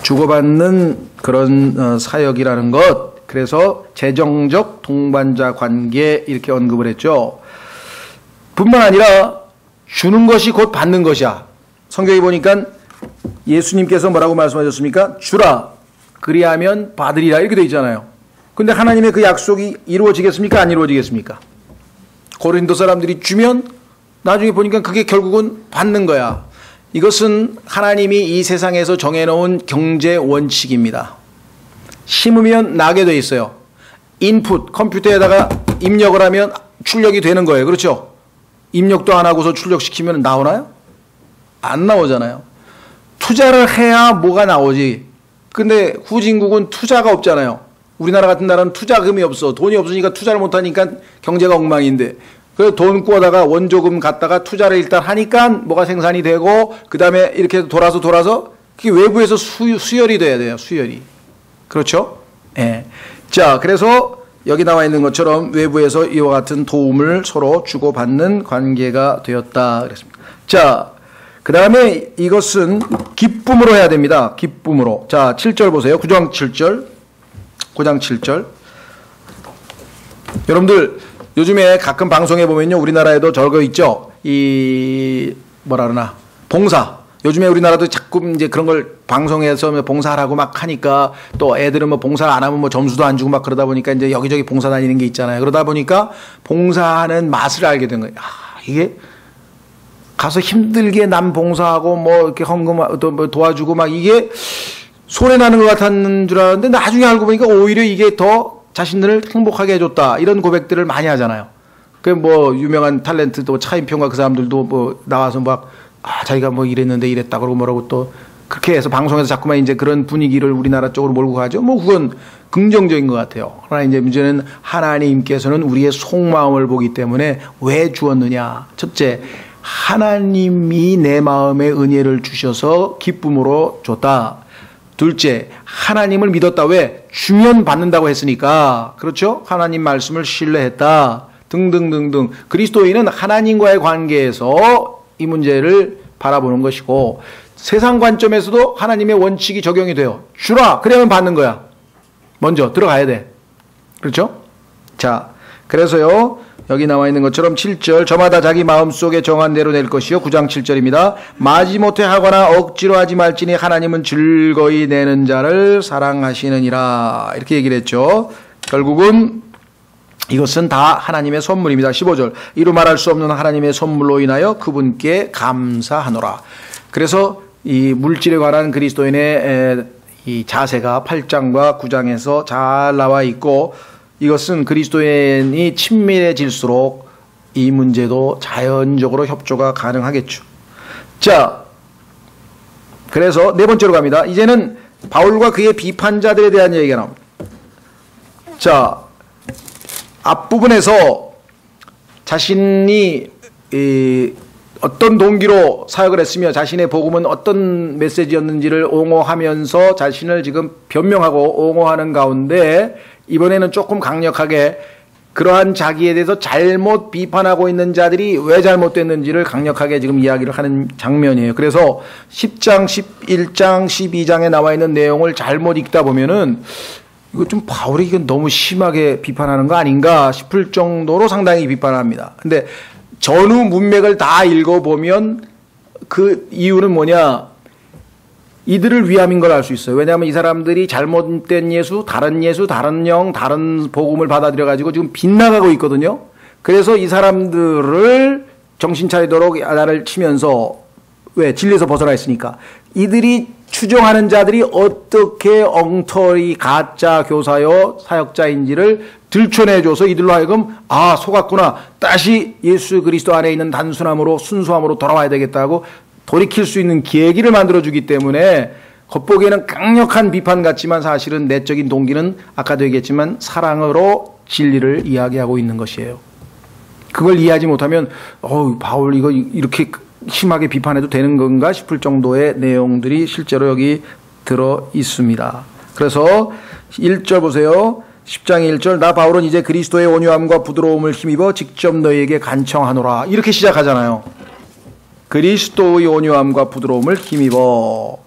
주고받는 그런 사역이라는 것. 그래서 재정적 동반자 관계 이렇게 언급을 했죠. 뿐만 아니라 주는 것이 곧 받는 것이야. 성경에 보니까 예수님께서 뭐라고 말씀하셨습니까? 주라 그리하면 받으리라 이렇게 되어 있잖아요. 근데 하나님의 그 약속이 이루어지겠습니까? 안 이루어지겠습니까? 고린도 사람들이 주면 나중에 보니까 그게 결국은 받는 거야. 이것은 하나님이 이 세상에서 정해놓은 경제 원칙입니다. 심으면 나게 돼 있어요. 인풋, 컴퓨터에다가 입력을 하면 출력이 되는 거예요. 그렇죠? 입력도 안 하고서 출력시키면 나오나요? 안 나오잖아요. 투자를 해야 뭐가 나오지. 근데 후진국은 투자가 없잖아요. 우리나라 같은 나라는 투자금이 없어. 돈이 없으니까 투자를 못하니까 경제가 엉망인데, 그래서 돈 꾸어다가 원조금 갖다가 투자를 일단 하니까 뭐가 생산이 되고, 그 다음에 이렇게 돌아서 그게 외부에서 수혈이 돼야 돼요. 수혈이. 그렇죠? 예. 자, 그래서 여기 나와 있는 것처럼 외부에서 이와 같은 도움을 서로 주고받는 관계가 되었다 그랬습니다. 자, 그 다음에 이것은 기쁨으로 해야 됩니다. 기쁨으로. 자, 7절 보세요. 9장 7절. 여러분들 요즘에 가끔 방송에 보면요, 우리나라에도 저거 있죠. 봉사. 요즘에 우리나라도 자꾸 이제 그런 걸 방송에서 봉사하라고 막 하니까, 또 애들은 뭐 봉사 안 하면 뭐 점수도 안 주고 막 그러다 보니까 이제 여기저기 봉사 다니는 게 있잖아요. 그러다 보니까 봉사하는 맛을 알게 된 거예요. 이게 가서 힘들게 남 봉사하고 뭐 이렇게 헌금 또 도와주고 막 이게 손해 나는 것 같았는 줄 알았는데, 나중에 알고 보니까 오히려 이게 더 자신들을 행복하게 해줬다. 이런 고백들을 많이 하잖아요. 그 뭐 유명한 탤런트 또 차인평과 그 사람들도 뭐 나와서 막 자기가 뭐 이랬는데 이랬다 그러고 뭐라고 또 그렇게 해서 방송에서 자꾸만 이제 그런 분위기를 우리나라 쪽으로 몰고 가죠. 뭐 그건 긍정적인 것 같아요. 그러나 이제 문제는 하나님께서는 우리의 속마음을 보기 때문에 왜 주었느냐. 첫째, 하나님이 내 마음에 은혜를 주셔서 기쁨으로 줬다. 둘째, 하나님을 믿었다. 왜? 주면 받는다고 했으니까. 그렇죠? 하나님 말씀을 신뢰했다. 등등등등. 그리스도인은 하나님과의 관계에서 이 문제를 바라보는 것이고, 세상 관점에서도 하나님의 원칙이 적용이 돼요. 주라! 그러면 받는 거야. 먼저 들어가야 돼. 그렇죠? 자, 그래서요, 여기 나와 있는 것처럼 7절, 저마다 자기 마음속에 정한 대로 낼 것이요. 9장 7절입니다. 마지못해 하거나 억지로 하지 말지니 하나님은 즐거이 내는 자를 사랑하시느니라. 이렇게 얘기를 했죠. 결국은 이것은 다 하나님의 선물입니다. 15절, 이루 말할 수 없는 하나님의 선물로 인하여 그분께 감사하노라. 그래서 이 물질에 관한 그리스도인의 이 자세가 8장과 9장에서 잘 나와 있고, 이것은 그리스도인이 친밀해질수록 이 문제도 자연적으로 협조가 가능하겠죠. 자, 그래서 네 번째로 갑니다. 이제는 바울과 그의 비판자들에 대한 얘기가 나옵니다. 자, 앞부분에서 자신이 어떤 동기로 사역을 했으며 자신의 복음은 어떤 메시지였는지를 옹호하면서 자신을 지금 변명하고 옹호하는 가운데, 이번에는 조금 강력하게 그러한 자기에 대해서 잘못 비판하고 있는 자들이 왜 잘못됐는지를 강력하게 지금 이야기를 하는 장면이에요. 그래서 10장, 11장, 12장에 나와 있는 내용을 잘못 읽다 보면은 이거 좀 바울이 이건 너무 심하게 비판하는 거 아닌가 싶을 정도로 상당히 비판합니다. 근데 전후 문맥을 다 읽어보면 그 이유는 뭐냐? 이들을 위함인 걸 알 수 있어요. 왜냐하면 이 사람들이 잘못된 예수, 다른 영, 다른 복음을 받아들여가지고 지금 빗나가고 있거든요. 그래서 이 사람들을 정신 차리도록 나를 치면서, 왜? 진리에서 벗어나 있으니까. 이들이 추종하는 자들이 어떻게 엉터리 가짜 교사요 사역자인지를 들춰내줘서 이들로 하여금 아, 속았구나, 다시 예수 그리스도 안에 있는 단순함으로 순수함으로 돌아와야 되겠다고 돌이킬 수 있는 계기를 만들어주기 때문에 겉보기에는 강력한 비판 같지만 사실은 내적인 동기는 아까도 얘기했지만 사랑으로 진리를 이야기하고 있는 것이에요. 그걸 이해하지 못하면 바울 이거 이렇게 심하게 비판해도 되는 건가 싶을 정도의 내용들이 실제로 여기 들어 있습니다. 그래서 1절 보세요. 10장 1절, 나 바울은 이제 그리스도의 온유함과 부드러움을 힘입어 직접 너희에게 간청하노라. 이렇게 시작하잖아요. 그리스도의 온유함과 부드러움을 힘입어.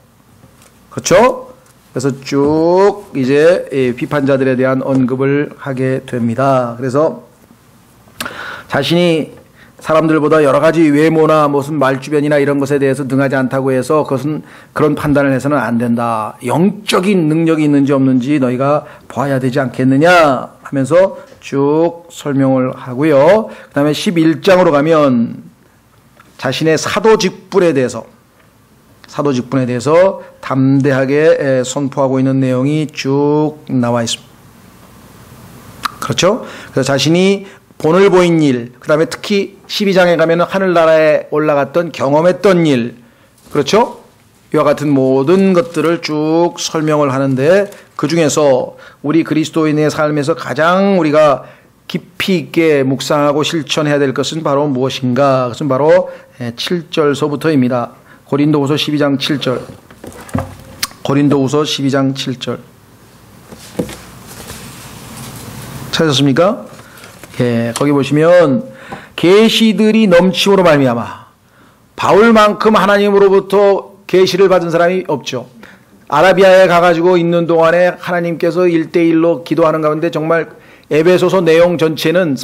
그렇죠? 그래서 쭉 이제 비판자들에 대한 언급을 하게 됩니다. 그래서 자신이 사람들보다 여러 가지 외모나 무슨 말주변이나 이런 것에 대해서 능하지 않다고 해서 그것은 그런 판단을 해서는 안 된다. 영적인 능력이 있는지 없는지 너희가 봐야 되지 않겠느냐 하면서 쭉 설명을 하고요. 그 다음에 11장으로 가면 자신의 사도 직분에 대해서 담대하게 선포하고 있는 내용이 쭉 나와 있습니다. 그렇죠? 그래서 자신이 본을 보인 일, 그 다음에 특히 12장에 가면 하늘나라에 올라갔던 경험했던 일, 그렇죠? 이와 같은 모든 것들을 쭉 설명을 하는데, 그 중에서 우리 그리스도인의 삶에서 가장 우리가 깊이 있게 묵상하고 실천해야 될 것은 바로 무엇인가? 그것은 바로 7절서부터입니다. 고린도후서 12장 7절. 고린도후서 12장 7절. 찾았습니까? 예, 거기 보시면 계시들이 넘침으로 말미암아. 바울만큼 하나님으로부터 계시를 받은 사람이 없죠. 아라비아에 가가지고 있는 동안에 하나님께서 1대1로 기도하는 가운데 정말 에베소서 내용 전체는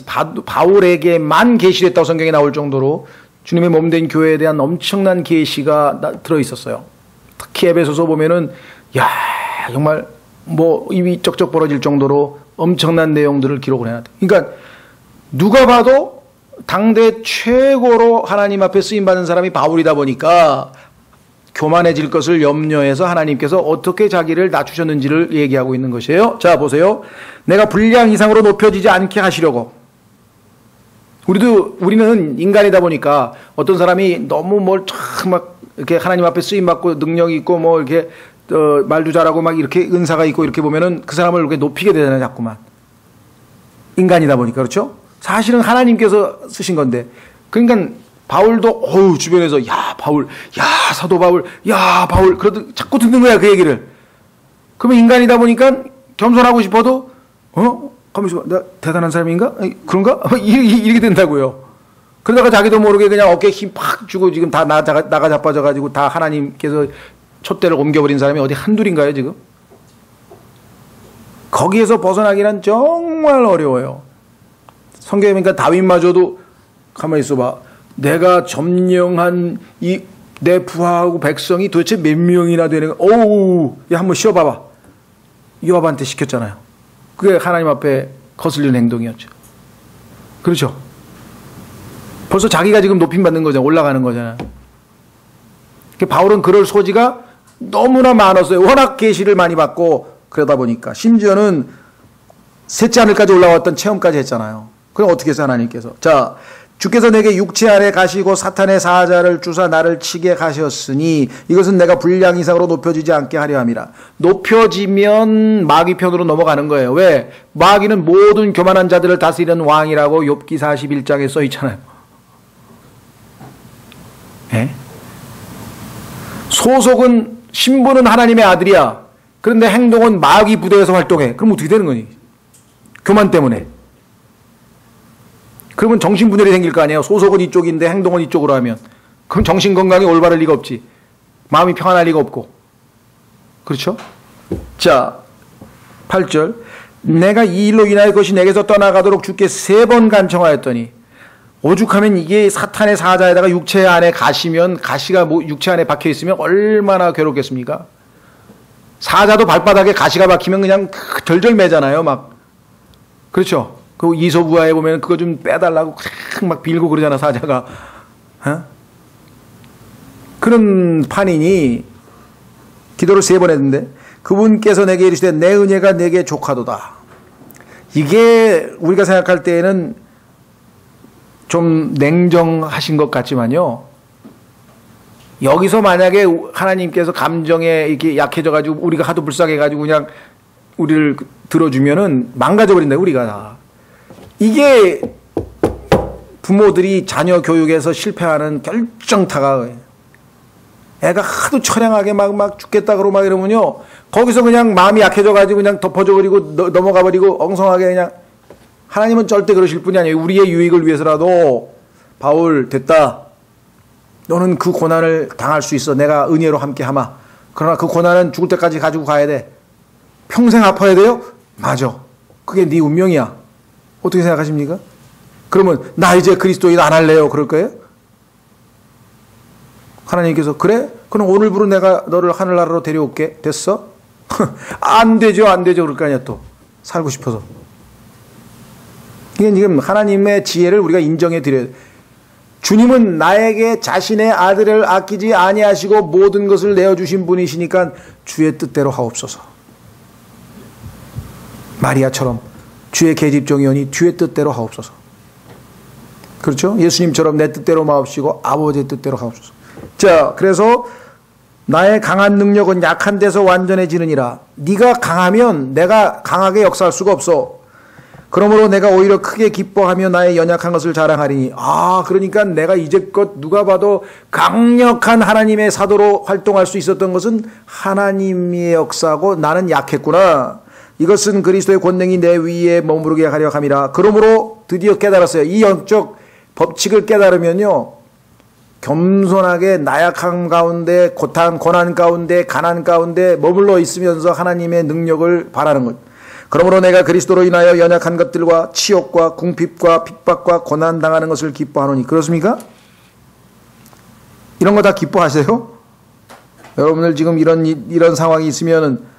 바울에게만 계시됐다고 성경에 나올 정도로 주님의 몸된 교회에 대한 엄청난 계시가 들어 있었어요. 특히 에베소서 보면은 야, 정말 뭐 입이 쩍쩍 벌어질 정도로 엄청난 내용들을 기록을 해놨다. 그러니까 누가 봐도 당대 최고로 하나님 앞에 쓰임받은 사람이 바울이다 보니까 교만해질 것을 염려해서 하나님께서 어떻게 자기를 낮추셨는지를 얘기하고 있는 것이에요. 자, 보세요. 내가 분량 이상으로 높여지지 않게 하시려고. 우리는 인간이다 보니까 어떤 사람이 너무 막 이렇게 하나님 앞에 쓰임받고 능력이 있고 뭐 이렇게 말도 잘하고 막 이렇게 은사가 있고 이렇게 보면은 그 사람을 이렇게 높이게 되잖아요, 자꾸만. 인간이다 보니까, 그렇죠? 사실은 하나님께서 쓰신 건데. 그러니까 바울도 주변에서 야 바울, 야 사도 바울, 야 바울, 그래도 자꾸 듣는 거야, 그 얘기를. 그러면 인간이다 보니까 겸손하고 싶어도 가만있어 봐, 나 대단한 사람인가? 아니, 그런가? 이렇게 된다고요. 그러다가 자기도 모르게 그냥 어깨에 힘 팍 주고 지금 다 나가 자빠져가지고 다 하나님께서 촛대를 옮겨버린 사람이 어디 한둘인가요, 지금? 거기에서 벗어나기는 정말 어려워요. 성경에 보니까 다윗마저도 가만히 있어봐. 내가 점령한 이 내 부하하고 백성이 도대체 몇 명이나 되는 거. 오우, 야, 한번 쉬어봐봐. 요압한테 시켰잖아요. 그게 하나님 앞에 거슬리는 행동이었죠. 그렇죠? 벌써 자기가 지금 높임받는 거잖아. 올라가는 거잖아. 바울은 그럴 소지가 너무나 많았어요. 워낙 계시를 많이 받고 그러다 보니까 심지어는 셋째 하늘까지 올라왔던 체험까지 했잖아요. 그럼 어떻게 해서 하나님께서 자 주께서 내게 육체 안에 가시고 사탄의 사자를 주사 나를 치게 가셨으니 이것은 내가 분량 이상으로 높여지지 않게 하려 함이라. 높여지면 마귀 편으로 넘어가는 거예요. 왜? 마귀는 모든 교만한 자들을 다스리는 왕이라고 욥기 41장에 써 있잖아요. 예? 소속은 신분은 하나님의 아들이야. 그런데 행동은 마귀 부대에서 활동해. 그럼 어떻게 되는 거니? 교만 때문에. 그러면 정신분열이 생길 거 아니에요. 소속은 이쪽인데 행동은 이쪽으로 하면. 그럼 정신건강이 올바를 리가 없지. 마음이 평안할 리가 없고. 그렇죠? 자 8절 내가 이 일로 인하여 그것이 내게서 떠나가도록 주께 3번 간청하였더니 오죽하면 이게 사탄의 사자에다가 육체 안에 가시면 가시가 육체 안에 박혀 있으면 얼마나 괴롭겠습니까? 사자도 발바닥에 가시가 박히면 그냥 절절 매잖아요. 막. 그렇죠? 그 이솝우화에 보면 그거 좀 빼달라고 막 빌고 그러잖아, 사자가. 어? 그런 판이니 기도를 3번 했는데 그분께서 내게 이르시되 내 은혜가 내게 족하도다. 이게 우리가 생각할 때에는 좀 냉정하신 것 같지만요. 여기서 만약에 하나님께서 감정에 이렇게 약해져가지고 우리가 하도 불쌍해가지고 그냥 우리를 들어주면은 망가져버린다, 우리가 다. 이게 부모들이 자녀 교육에서 실패하는 결정타가 애가 하도 처량하게 막 죽겠다 그러고 막 이러면요. 거기서 그냥 마음이 약해져가지고 그냥 덮어져버리고 넘어가버리고 엉성하게 그냥 하나님은 절대 그러실 분이 아니에요. 우리의 유익을 위해서라도 바울 됐다. 너는 그 고난을 당할 수 있어. 내가 은혜로 함께 하마. 그러나 그 고난은 죽을 때까지 가지고 가야 돼. 평생 아파야 돼요? 맞아. 그게 네 운명이야. 어떻게 생각하십니까? 그러면 나 이제 그리스도인 안 할래요. 그럴 거예요? 하나님께서 그래? 그럼 오늘부로 내가 너를 하늘나라로 데려올게. 됐어? 안 되죠. 안 되죠. 그럴 거 아니야 또. 살고 싶어서. 이게 지금 하나님의 지혜를 우리가 인정해 드려야 돼. 주님은 나에게 자신의 아들을 아끼지 아니하시고 모든 것을 내어주신 분이시니까 주의 뜻대로 하옵소서. 마리아처럼 주의 계집종이오니 주의 뜻대로 하옵소서. 그렇죠? 예수님처럼 내 뜻대로 마옵시고 아버지의 뜻대로 하옵소서. 자, 그래서 나의 강한 능력은 약한 데서 완전해지느니라. 네가 강하면 내가 강하게 역사할 수가 없어. 그러므로 내가 오히려 크게 기뻐하며 나의 연약한 것을 자랑하리니. 그러니까 내가 이제껏 누가 봐도 강력한 하나님의 사도로 활동할 수 있었던 것은 하나님의 역사고 나는 약했구나. 이것은 그리스도의 권능이 내 위에 머무르게 하려 함이라. 그러므로 드디어 깨달았어요. 이 영적 법칙을 깨달으면요. 겸손하게 나약함 가운데 고난 가운데 가난 가운데 머물러 있으면서 하나님의 능력을 바라는 것. 그러므로 내가 그리스도로 인하여 연약한 것들과 치욕과 궁핍과 핍박과 고난 당하는 것을 기뻐하노니. 그렇습니까? 이런 거 다 기뻐하세요? 여러분들 지금 이런 상황이 있으면은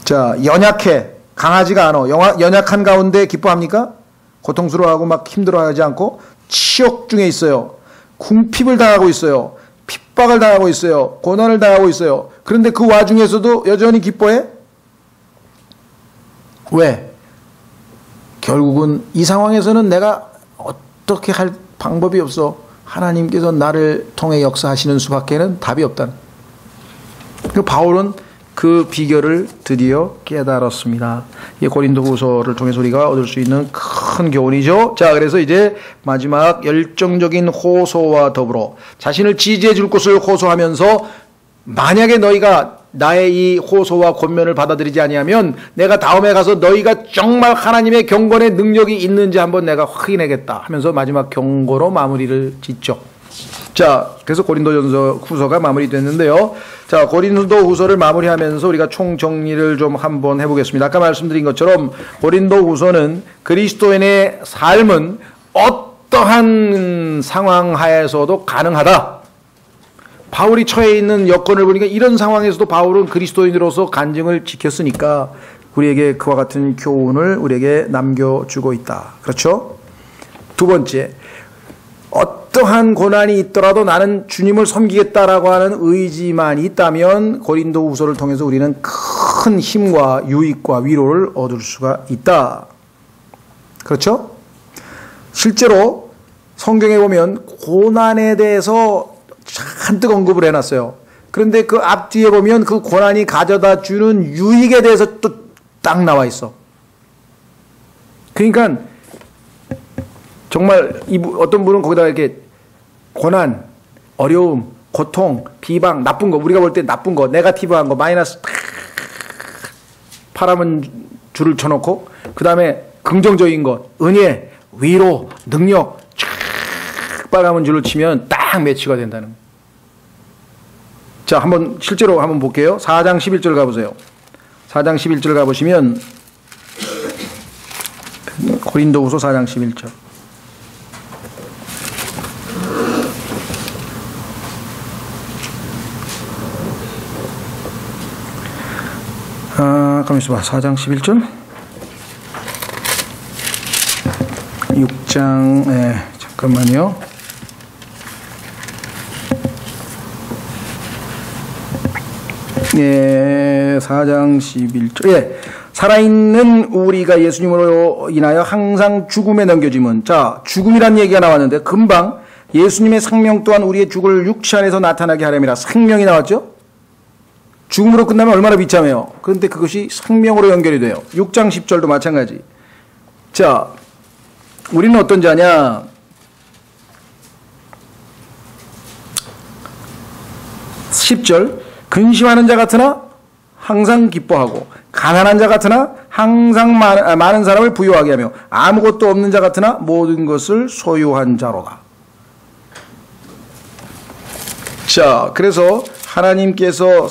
자, 연약해. 강하지가 않아. 연약한 가운데 기뻐합니까? 고통스러워하고 막 힘들어하지 않고 치욕 중에 있어요. 궁핍을 당하고 있어요. 핍박을 당하고 있어요. 고난을 당하고 있어요. 그런데 그 와중에서도 여전히 기뻐해? 왜? 결국은 이 상황에서는 내가 어떻게 할 방법이 없어. 하나님께서 나를 통해 역사하시는 수밖에는 답이 없다는. 그 바울은 그 비결을 드디어 깨달았습니다. 이 고린도후서를 통해서 우리가 얻을 수 있는 큰 교훈이죠. 자, 그래서 이제 마지막 열정적인 호소와 더불어 자신을 지지해 줄 것을 호소하면서 만약에 너희가 나의 이 호소와 권면을 받아들이지 아니하면 내가 다음에 가서 너희가 정말 하나님의 경건의 능력이 있는지 한번 내가 확인하겠다 하면서 마지막 경고로 마무리를 짓죠. 자, 그래서 고린도전서 후서가 마무리됐는데요. 자, 고린도 후서를 마무리하면서 우리가 총정리를 좀 한번 해보겠습니다. 아까 말씀드린 것처럼 고린도 후서는 그리스도인의 삶은 어떠한 상황 하에서도 가능하다. 바울이 처해 있는 여건을 보니까 이런 상황에서도 바울은 그리스도인으로서 간증을 지켰으니까 우리에게 그와 같은 교훈을 우리에게 남겨주고 있다. 그렇죠? 두 번째, 어떠한 고난이 있더라도 나는 주님을 섬기겠다라고 하는 의지만 있다면 고린도 후서를 통해서 우리는 큰 힘과 유익과 위로를 얻을 수가 있다. 그렇죠? 실제로 성경에 보면 고난에 대해서 잔뜩 언급을 해놨어요. 그런데 그 앞뒤에 보면 그 고난이 가져다 주는 유익에 대해서 또 딱 나와 있어. 그러니까 정말 어떤 분은 거기다가 이렇게 고난, 어려움, 고통, 비방, 나쁜 거, 우리가 볼 때 나쁜 거, 네거티브한 거, 마이너스 파라면 줄을 쳐놓고 그 다음에 긍정적인 것, 은혜, 위로, 능력 쫙 빨간문 줄을 치면 딱 매치가 된다는 거예요. 자, 한번 실제로 한번 볼게요. 4장 11절 가보세요. 4장 11절 가보시면 고린도후서 4장 11절. 가만 있어봐. 4장 11절. 6장, 잠깐만요. 예, 4장 11절. 예. 살아있는 우리가 예수님으로 인하여 항상 죽음에 넘겨짐은. 자, 죽음이란 얘기가 나왔는데 금방 예수님의 생명 또한 우리의 죽을 육체 안에서 나타나게 하려니라. 생명이 나왔죠? 죽음으로 끝나면 얼마나 비참해요. 그런데 그것이 생명으로 연결이 돼요. 6장 10절도 마찬가지. 자, 우리는 어떤 자냐? 10절. 근심하는 자 같으나 항상 기뻐하고, 가난한 자 같으나 항상 많은 사람을 부유하게 하며, 아무것도 없는 자 같으나 모든 것을 소유한 자로다. 자, 그래서 하나님께서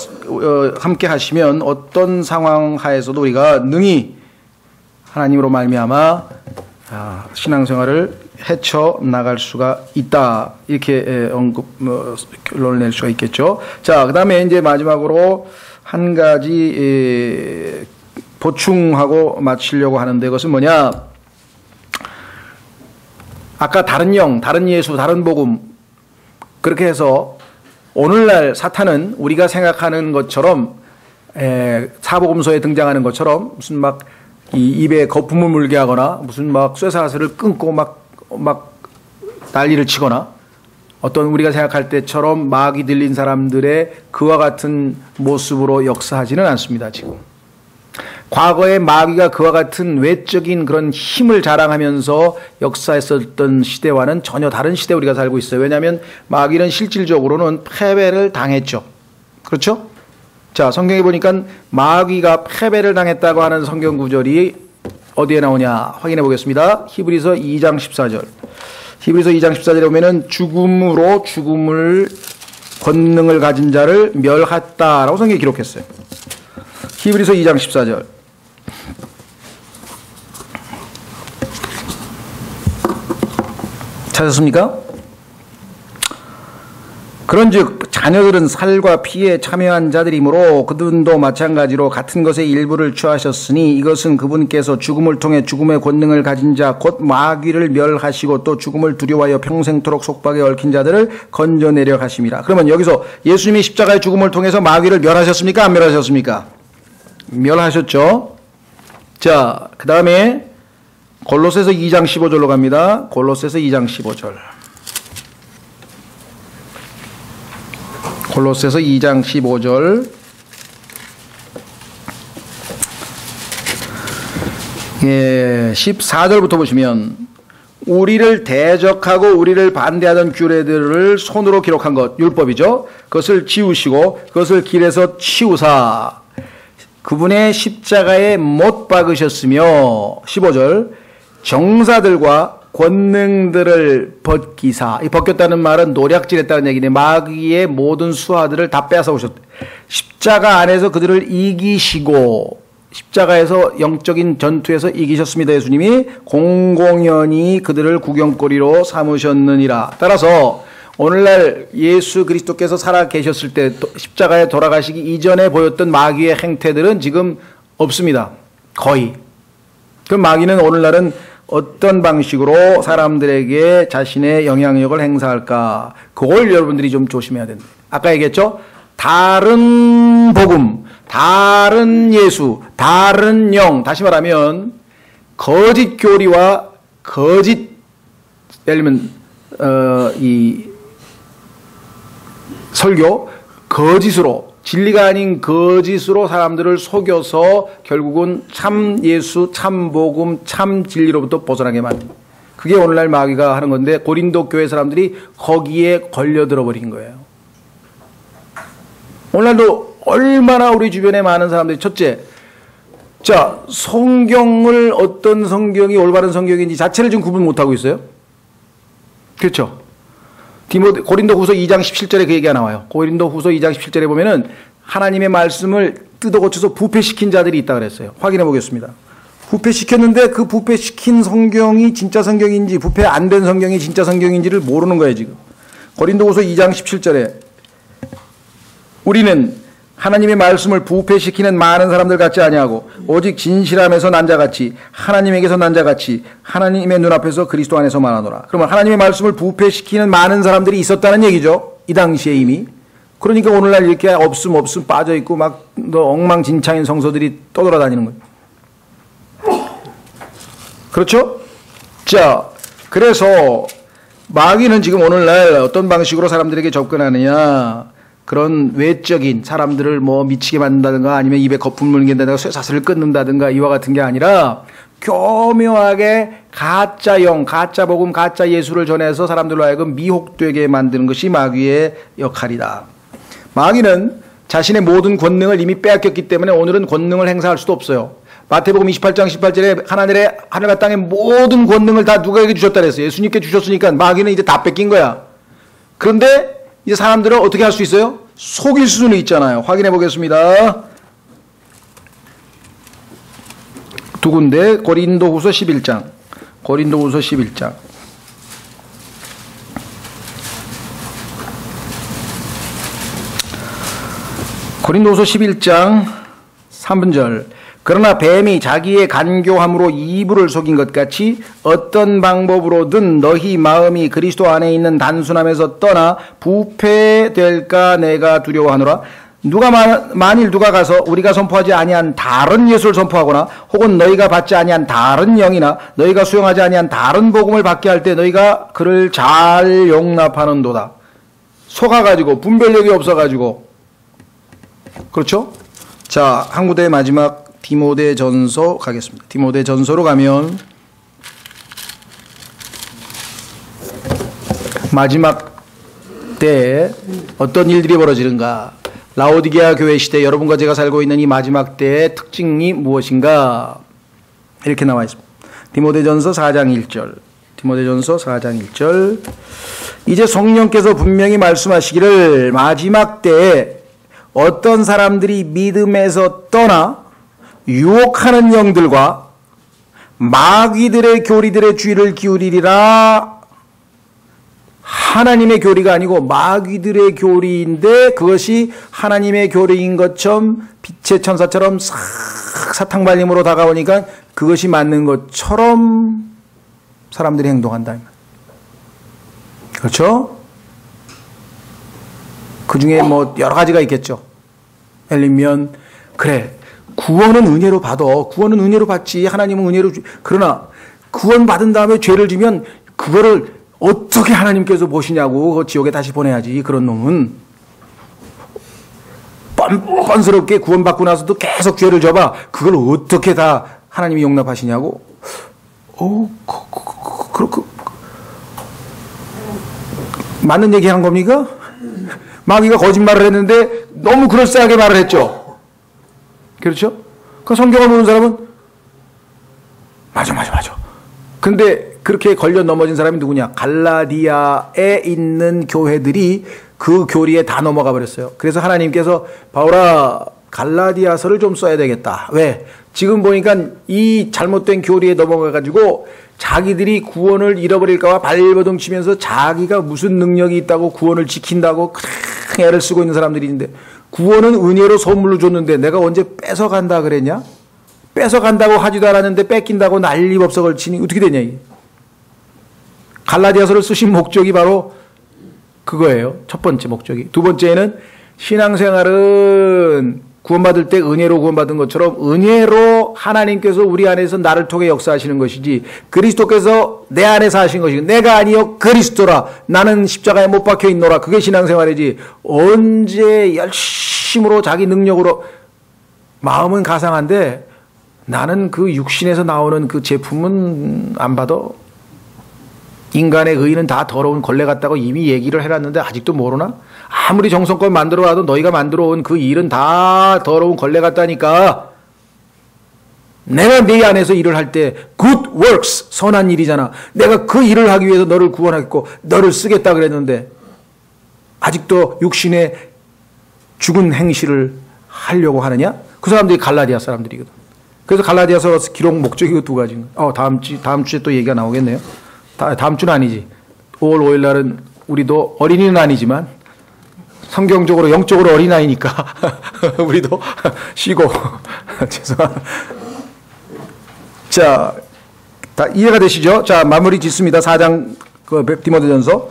함께 하시면 어떤 상황 하에서도 우리가 능히 하나님으로 말미암아 신앙생활을 헤쳐 나갈 수가 있다. 이렇게 결론을 낼 수가 있겠죠. 자, 그 다음에 이제 마지막으로 한 가지 보충하고 마치려고 하는데, 그것은 뭐냐? 아까 다른 영, 다른 예수, 다른 복음, 그렇게 해서 오늘날 사탄은 우리가 생각하는 것처럼 사복음서에 등장하는 것처럼 무슨 막 이 입에 거품을 물게 하거나 무슨 막 쇠사슬을 끊고 막 난리를 치거나 어떤 우리가 생각할 때처럼 막이 들린 사람들의 그와 같은 모습으로 역사하지는 않습니다. 지금 과거에 마귀가 그와 같은 외적인 그런 힘을 자랑하면서 역사했었던 시대와는 전혀 다른 시대에 우리가 살고 있어요. 왜냐하면 마귀는 실질적으로는 패배를 당했죠. 그렇죠? 자, 성경에 보니까 마귀가 패배를 당했다고 하는 성경 구절이 어디에 나오냐 확인해 보겠습니다. 히브리서 2장 14절. 히브리서 2장 14절에 보면은 죽음으로 죽음을 권능을 가진 자를 멸했다라고 성경에 기록했어요. 히브리서 2장 14절. 찾았습니까? 그런즉 자녀들은 살과 피에 참여한 자들이므로 그들도 마찬가지로 같은 것의 일부를 취하셨으니 이것은 그분께서 죽음을 통해 죽음의 권능을 가진 자 곧 마귀를 멸하시고 또 죽음을 두려워하여 평생토록 속박에 얽힌 자들을 건져내려 하심이라. 그러면 여기서 예수님이 십자가의 죽음을 통해서 마귀를 멸하셨습니까? 안 멸하셨습니까? 멸하셨죠. 자, 그 다음에 골로새서 2장 15절로 갑니다. 골로새서 2장 15절. 골로새서 2장 15절. 예, 14절부터 보시면 우리를 대적하고 우리를 반대하던 규례들을 손으로 기록한 것, 율법이죠. 그것을 지우시고 그것을 길에서 치우사 그분의 십자가에 못 박으셨으며 15절 정사들과 권능들을 벗기사. 이 벗겼다는 말은 노략질했다는 얘기네. 마귀의 모든 수하들을 다 뺏어 오셨대. 십자가 안에서 그들을 이기시고 십자가에서 영적인 전투에서 이기셨습니다. 예수님이 공공연히 그들을 구경거리로 삼으셨느니라. 따라서 오늘날 예수 그리스도께서 살아 계셨을 때 십자가에 돌아가시기 이전에 보였던 마귀의 행태들은 지금 없습니다. 거의. 그럼 마귀는 오늘날은 어떤 방식으로 사람들에게 자신의 영향력을 행사할까? 그걸 여러분들이 좀 조심해야 된다. 아까 얘기했죠? 다른 복음, 다른 예수, 다른 영. 다시 말하면 거짓 교리와 거짓, 예를 들면 이 설교, 거짓으로, 진리가 아닌 거짓으로 사람들을 속여서 결국은 참 예수, 참 복음, 참 진리로부터 벗어나게 만듭니다. 그게 오늘날 마귀가 하는 건데 고린도 교회 사람들이 거기에 걸려들어 버린 거예요. 오늘날도 얼마나 우리 주변에 많은 사람들이 첫째, 자, 성경을 어떤 성경이 올바른 성경인지 자체를 지금 구분 못하고 있어요. 그렇죠? 고린도후서 2장 17절에 그 얘기가 나와요. 고린도후서 2장 17절에 보면은 하나님의 말씀을 뜯어 고쳐서 부패시킨 자들이 있다 그랬어요. 확인해 보겠습니다. 부패시켰는데 그 부패시킨 성경이 진짜 성경인지 부패 안 된 성경이 진짜 성경인지를 모르는 거예요, 지금. 고린도후서 2장 17절에 우리는 하나님의 말씀을 부패시키는 많은 사람들 같지 아니하고 오직 진실함에서 난 자같이 하나님에게서 난 자같이 하나님의 눈앞에서 그리스도 안에서 말하노라. 그러면 하나님의 말씀을 부패시키는 많은 사람들이 있었다는 얘기죠. 이 당시에 이미. 그러니까 오늘날 이렇게 없음 빠져있고 막 엉망진창인 성서들이 떠돌아다니는 거예요. 그렇죠? 자, 그래서 마귀는 지금 오늘날 어떤 방식으로 사람들에게 접근하느냐, 그런 외적인 사람들을 뭐 미치게 만든다든가 아니면 입에 거품을 물긴다든가 쇠사슬을 끊는다든가 이와 같은 게 아니라 교묘하게 가짜 영, 가짜 복음, 가짜 예수를 전해서 사람들로 하여금 미혹되게 만드는 것이 마귀의 역할이다. 마귀는 자신의 모든 권능을 이미 빼앗겼기 때문에 오늘은 권능을 행사할 수도 없어요. 마태복음 28장 18절에 하늘과 땅의 모든 권능을 다 누구에게 주셨다 그랬어요. 예수님께 주셨으니까 마귀는 이제 다 뺏긴 거야. 그런데 이제 사람들을 어떻게 할 수 있어요? 속일 수는 있잖아요. 확인해 보겠습니다. 두 군데 고린도후서 11장. 고린도후서 11장. 고린도후서 11장 3분절. 그러나 뱀이 자기의 간교함으로 이불을 속인 것 같이 어떤 방법으로든 너희 마음이 그리스도 안에 있는 단순함에서 떠나 부패될까 내가 두려워하노라. 만일 누가 가서 우리가 선포하지 아니한 다른 예수를 선포하거나 혹은 너희가 받지 아니한 다른 영이나 너희가 수용하지 아니한 다른 복음을 받게 할 때 너희가 그를 잘 용납하는도다. 속아가지고 분별력이 없어가지고. 그렇죠? 자, 한 구대의 마지막 디모데전서 가겠습니다. 디모데전서로 가면 마지막 때 어떤 일들이 벌어지는가? 라오디게아 교회 시대 여러분과 제가 살고 있는 이 마지막 때의 특징이 무엇인가? 이렇게 나와 있습니다. 디모데전서 4장 1절. 디모데전서 4장 1절. 이제 성령께서 분명히 말씀하시기를 마지막 때에 어떤 사람들이 믿음에서 떠나 유혹하는 영들과 마귀들의 교리들의 주의를 기울이리라. 하나님의 교리가 아니고 마귀들의 교리인데 그것이 하나님의 교리인 것처럼 빛의 천사처럼 싹 사탕발림으로 다가오니까 그것이 맞는 것처럼 사람들이 행동한다. 그렇죠? 그 중에 뭐 여러 가지가 있겠죠. 예를 들면 그래, 구원은 은혜로 받아. 구원은 은혜로 받지. 하나님은 은혜로 그러나 구원 받은 다음에 죄를 지면 그거를 어떻게 하나님께서 보시냐고 그 지옥에 다시 보내야지. 그런 놈은 뻔뻔스럽게 구원받고 나서도 계속 죄를 져봐. 그걸 어떻게 다 하나님이 용납하시냐고. 맞는 얘기 한 겁니까? 마귀가 거짓말을 했는데 너무 그럴싸하게 말을 했죠. 그렇죠? 그 성경을 보는 사람은 맞아. 근데 그렇게 걸려 넘어진 사람이 누구냐? 갈라디아에 있는 교회들이 그 교리에 다 넘어가 버렸어요. 그래서 하나님께서 바울아 갈라디아서를 좀 써야 되겠다. 왜? 지금 보니까 이 잘못된 교리에 넘어가가지고 자기들이 구원을 잃어버릴까봐 발버둥 치면서 자기가 무슨 능력이 있다고 구원을 지킨다고 큰 애를 쓰고 있는 사람들이 있는데, 구원은 은혜로 선물로 줬는데 내가 언제 뺏어간다 그랬냐? 뺏어간다고 하지도 않았는데 뺏긴다고 난리법석을 치니 어떻게 되냐 이게. 갈라디아서를 쓰신 목적이 바로 그거예요. 첫 번째 목적이. 두 번째는 신앙생활은 구원받을 때 은혜로 구원받은 것처럼 은혜로 하나님께서 우리 안에서 나를 통해 역사하시는 것이지, 그리스도께서 내 안에서 하신 것이고 내가 아니요 그리스도라 나는 십자가에 못 박혀 있노라, 그게 신앙생활이지. 언제 열심으로 자기 능력으로, 마음은 가상한데 나는 그 육신에서 나오는 그 제품은 안 받아. 인간의 의는 다 더러운 걸레 같다고 이미 얘기를 해놨는데 아직도 모르나? 아무리 정성껏 만들어와도 너희가 만들어온 그 일은 다 더러운 걸레 같다니까. 내가 네 안에서 일을 할 때 good works, 선한 일이잖아. 내가 그 일을 하기 위해서 너를 구원하겠고 너를 쓰겠다 그랬는데 아직도 육신의 죽은 행실을 하려고 하느냐? 그 사람들이 갈라디아 사람들이거든. 그래서 갈라디아서 기록 목적이 두 가지인가. 다음 주에 또 얘기가 나오겠네요. 다음 주는 아니지. 5월 5일 날은 우리도 어린이는 아니지만 성경적으로 영적으로 어린아이니까 우리도 쉬고 죄송합니다. 자, 다 이해가 되시죠? 자, 마무리 짓습니다. 4장 디모데전서.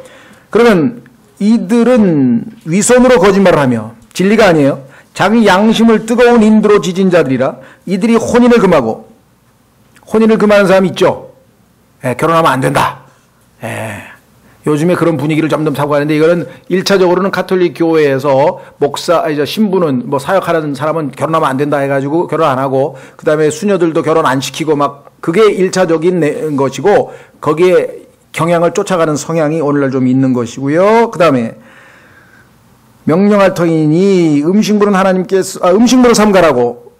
그러면 이들은 위선으로 거짓말을 하며, 진리가 아니에요. 자기 양심을 뜨거운 인도로 지진 자들이라 이들이 혼인을 금하고, 혼인을 금하는 사람이 있죠. 결혼하면 안 된다. 요즘에 그런 분위기를 점점 타고 가는데, 이거는 1차적으로는 가톨릭 교회에서 신부는 사역하는 사람은 결혼하면 안 된다 해가지고 결혼 안 하고, 그 다음에 수녀들도 결혼 안 시키고 그게 1차적인 것이고, 거기에 경향을 쫓아가는 성향이 오늘날 좀 있는 것이고요. 그 다음에 명령할 터이니 음식물은 음식물을 삼가라고.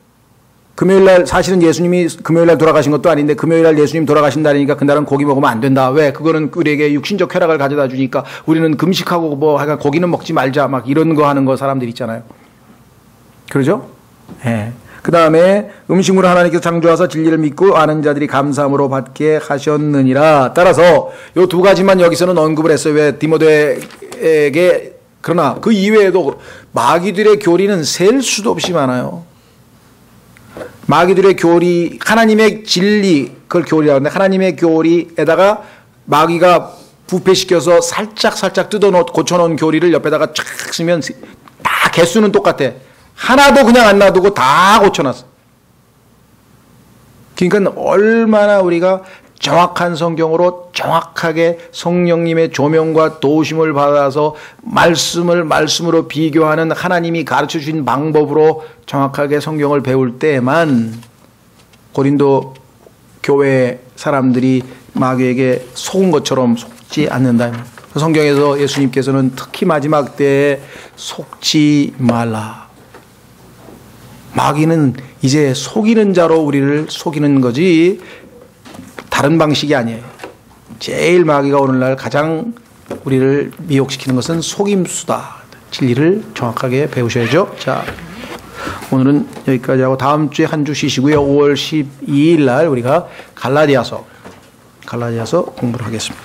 금요일날 사실은 예수님이 금요일날 돌아가신 것도 아닌데 금요일날 예수님 돌아가신다니까 그날은 고기 먹으면 안 된다. 왜? 그거는 우리에게 육신적 쾌락을 가져다 주니까 우리는 금식하고 고기는 먹지 말자 이런 거 하는 거 사람들 있잖아요. 그러죠? 그 다음에 음식물을 하나님께서 창조하사 진리를 믿고 아는 자들이 감사함으로 받게 하셨느니라. 따라서 요 두 가지만 여기서는 언급을 했어요. 왜? 디모데에게. 그러나 그 이외에도 마귀들의 교리는 셀 수도 없이 많아요. 마귀들의 교리, 하나님의 진리, 그걸 교리라고 하는데, 하나님의 교리에다가 마귀가 부패시켜서 살짝 고쳐놓은 교리를 옆에다가 쫙 쓰면 다 개수는 똑같아. 하나도 그냥 안 놔두고 다 고쳐놨어. 그러니까 얼마나 우리가 정확한 성경으로 정확하게 성령님의 조명과 도우심을 받아서 말씀으로 비교하는, 하나님이 가르쳐 주신 방법으로 정확하게 성경을 배울 때만 고린도 교회 사람들이 마귀에게 속은 것처럼 속지 않는다. 성경에서 예수님께서는 특히 마지막 때에 속지 말라. 마귀는 이제 속이는 자로 우리를 속이는 거지 다른 방식이 아니에요. 제일 마귀가 오늘날 가장 우리를 미혹시키는 것은 속임수다. 진리를 정확하게 배우셔야죠. 자, 오늘은 여기까지 하고 다음 주에 한 주 쉬시고요. 5월 12일 날 우리가 갈라디아서 공부를 하겠습니다.